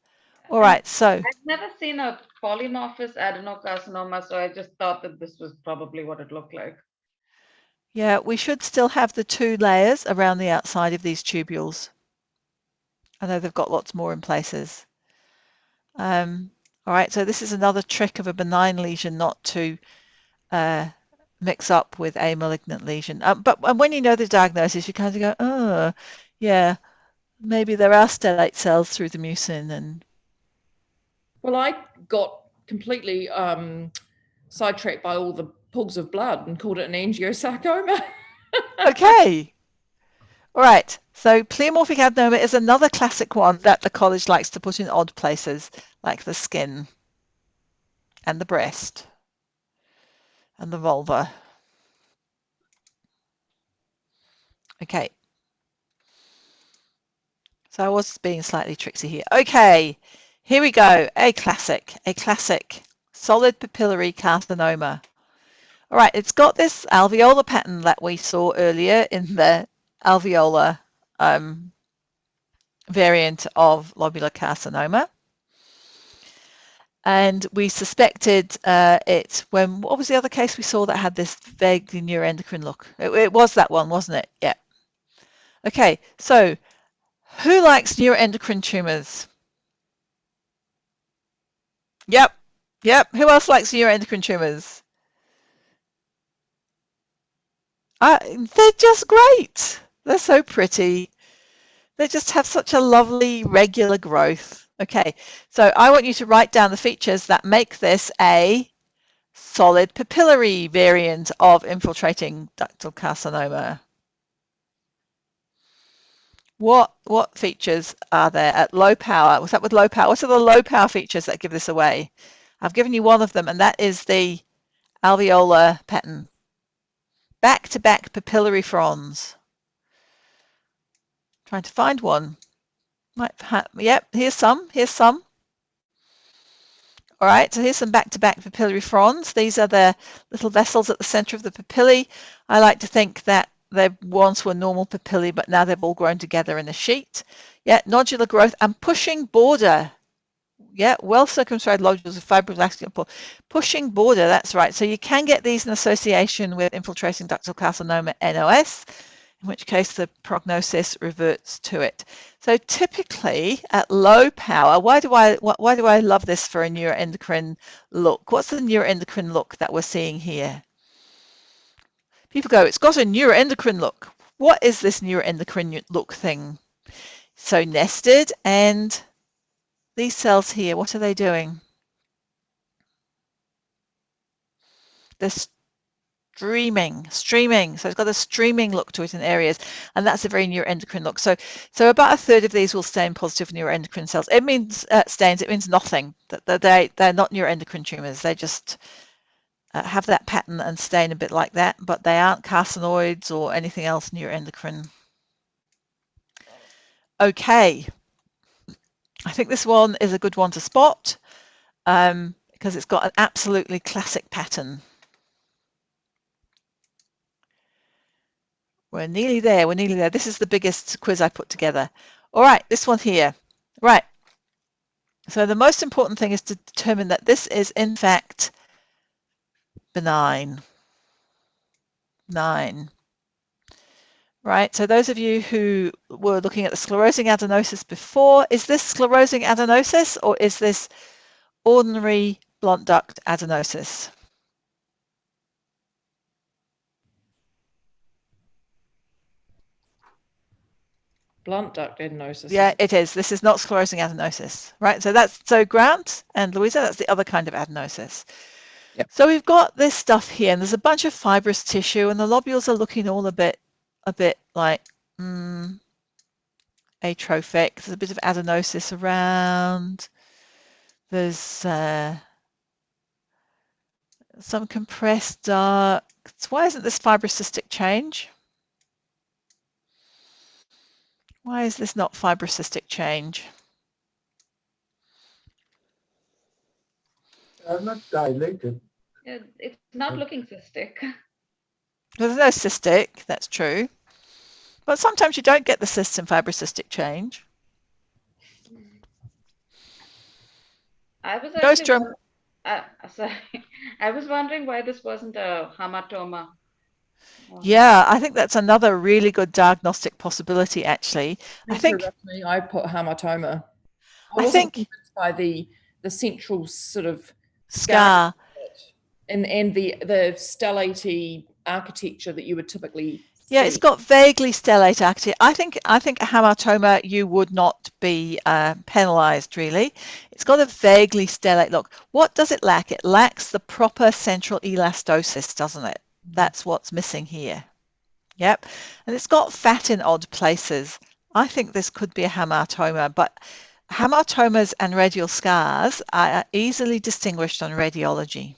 All right, so I've never seen a polymorphous adenocarcinoma, so I just thought that this was probably what it looked like. Yeah, we should still have the 2 layers around the outside of these tubules. I know they've got lots more in places. All right, so this is another trick of a benign lesion not to mix up with a malignant lesion. But when you know the diagnosis, you kind of go, oh, yeah, maybe there are stellate cells through the mucin. And well, I got completely sidetracked by all the pools of blood and called it an angiosarcoma. Okay. All right. So pleomorphic adenoma is another classic one that the college likes to put in odd places, like the skin and the breast and the vulva. Okay. So I was being slightly tricksy here. Okay, here we go. A classic solid papillary carcinoma. All right, it's got this alveolar pattern that we saw earlier in the alveolar variant of lobular carcinoma. And we suspected it when, what was the other case we saw that had this vaguely neuroendocrine look? It was that one, wasn't it? Yeah. Okay, so who likes neuroendocrine tumors? Yep. Who else likes neuroendocrine tumors? They're just great. They're so pretty. They just have such a lovely regular growth. Okay, so I want you to write down the features that make this a solid papillary variant of infiltrating ductal carcinoma. What features are there at low power? Was that with low power? What are the low power features that give this away? I've given you one of them, and that is the alveolar pattern. Back-to-back papillary fronds. Trying to find one. Yep, here's some. All right, so here's some back-to-back papillary fronds. These are the little vessels at the center of the papillae. I like to think that they once were normal papillae, but now they've all grown together in a sheet. Yeah, nodular growth and pushing border. Yeah, well-circumscribed lobules with fibroblastic pushing border, that's right. So you can get these in association with infiltrating ductal carcinoma NOS, in which case the prognosis reverts to it. So typically at low power, why do I love this for a neuroendocrine look? What's the neuroendocrine look that we're seeing here? People go, it's got a neuroendocrine look. What is this neuroendocrine look thing? So nested, and these cells here, what are they doing? They're streaming. So it's got a streaming look to it in areas, and that's a very neuroendocrine look. So about a third of these will stain positive neuroendocrine cells. It means stains. It means nothing. They're not neuroendocrine tumors. They just have that pattern and stain a bit like that, but they aren't carcinoids or anything else neuroendocrine. Okay. I think this one is a good one to spot because it's got an absolutely classic pattern. We're nearly there. This is the biggest quiz I put together. All right, this one here. Right. So the most important thing is to determine that this is in fact benign. Right, so those of you who were looking at the sclerosing adenosis before, is this sclerosing adenosis or is this ordinary blunt duct adenosis? Blunt duct adenosis. Yeah, it is. This is not sclerosing adenosis, right? So Grant and Louisa, that's the other kind of adenosis. Yep. So we've got this stuff here, and there's a bunch of fibrous tissue, and the lobules are looking all a bit like atrophic. There's a bit of adenosis around. There's some compressed ducts. Why isn't this fibrocystic change? Why is this not fibrocystic change? They're not dilated. It's not looking cystic. There's no cystic, that's true. But sometimes you don't get the cysts in fibrocystic change. I was wondering why this wasn't a hamartoma. Yeah, I think that's another really good diagnostic possibility, actually. I think I put hamartoma. I think by the central sort of scar and the stellate architecture that you would typically see. Yeah, it's got vaguely stellate architecture. I think a hamartoma you would not be penalized, really. It's got a vaguely stellate look. What does it lack? It lacks the proper central elastosis, doesn't it? That's what's missing here. Yep. And it's got fat in odd places. I think this could be a hamartoma, but hamartomas and radial scars are easily distinguished on radiology.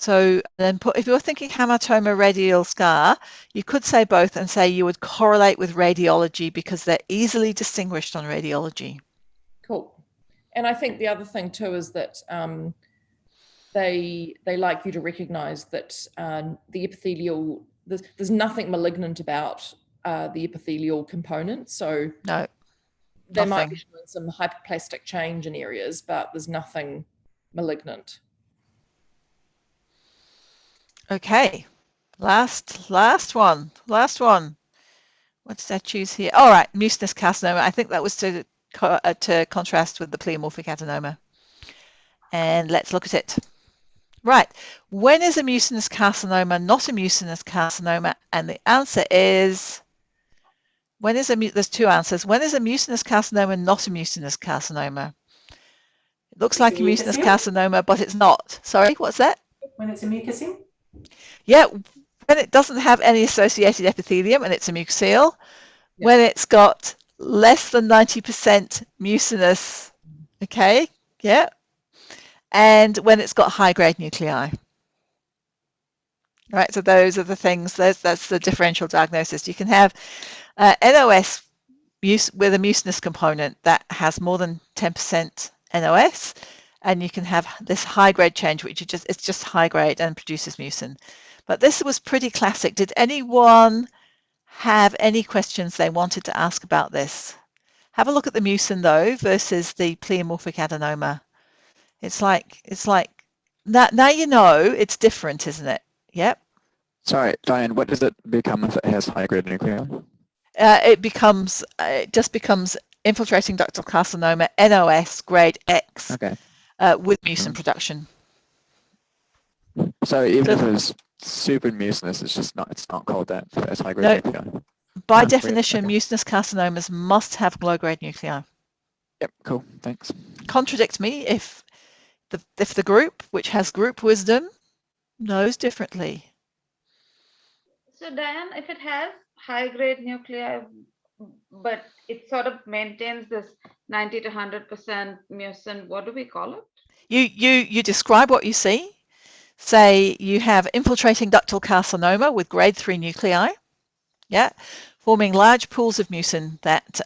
So then if you're thinking hamartoma radial scar, you could say both and say you would correlate with radiology because they're easily distinguished on radiology. Cool. And I think the other thing too is that they like you to recognize that the epithelial, there's nothing malignant about the epithelial component. So no, there might be some hyperplastic change in areas, but there's nothing malignant. Okay, last one. What did I choose here? All right, mucinous carcinoma. I think that was to contrast with the pleomorphic adenoma. And let's look at it. Right, when is a mucinous carcinoma not a mucinous carcinoma? And the answer is, there's two answers. When is a mucinous carcinoma not a mucinous carcinoma? It looks like a mucinous carcinoma, but it's not. Sorry, what's that? When it's a mucocele? Yeah, when it doesn't have any associated epithelium and it's a mucocele. Yeah. When it's got less than 90% mucinous, okay, yeah. And when it's got high-grade nuclei. Right, so those are the things, that's the differential diagnosis. You can have NOS with a mucinous component that has more than 10% NOS, and you can have this high-grade change, which it's just high-grade and produces mucin. But this was pretty classic. Did anyone have any questions they wanted to ask about this? Have a look at the mucin, though, versus the pleomorphic adenoma. It's like now you know it's different, isn't it? Yep. Sorry, Diane, what does it become if it has high-grade nuclei? It just becomes infiltrating ductal carcinoma, NOS, grade X, okay. With mucin production. So even if it was super mucinous, it's not called that. It's high-grade nuclei. By definition, mucinous carcinomas must have low-grade nuclei. Yep, cool, thanks. Contradict me if the group, which has group wisdom, knows differently. So Diane, if it has high-grade nuclei, but it sort of maintains this 90 to 100% mucin, what do we call it? You describe what you see. Say you have infiltrating ductal carcinoma with grade 3 nuclei, yeah, forming large pools of mucin that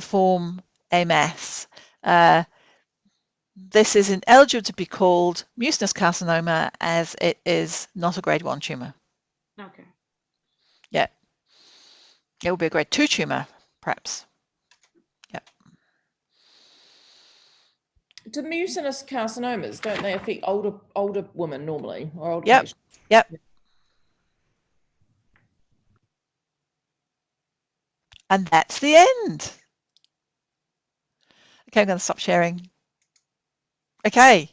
form a mass. This is ineligible to be called mucinous carcinoma as it is not a grade 1 tumor. Okay. Yeah. It will be a grade 2 tumor, perhaps. Yeah. Do mucinous carcinomas, don't they affect older women normally, or older patients? Yep. And that's the end. Okay, I'm going to stop sharing. Okay,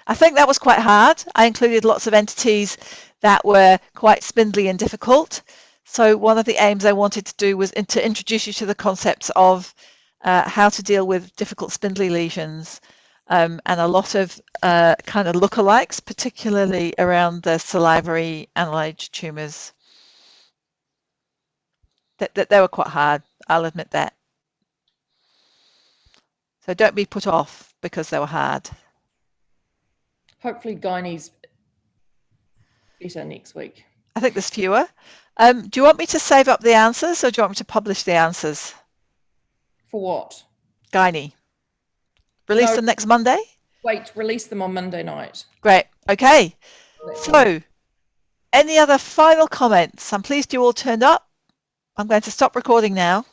I think that was quite hard. I included lots of entities that were quite spindly and difficult. So one of the aims I wanted to do was to introduce you to the concepts of how to deal with difficult spindly lesions and a lot of kind of lookalikes, particularly around the salivary annulage tumours. They were quite hard, I'll admit that. So don't be put off because they were hard. Hopefully gynae's better next week. I think there's fewer. Do you want me to save up the answers or do you want me to publish the answers? For what? Gynae. Release them next Monday? Wait, release them on Monday night. Great. Okay. So, any other final comments? I'm pleased you all turned up. I'm going to stop recording now.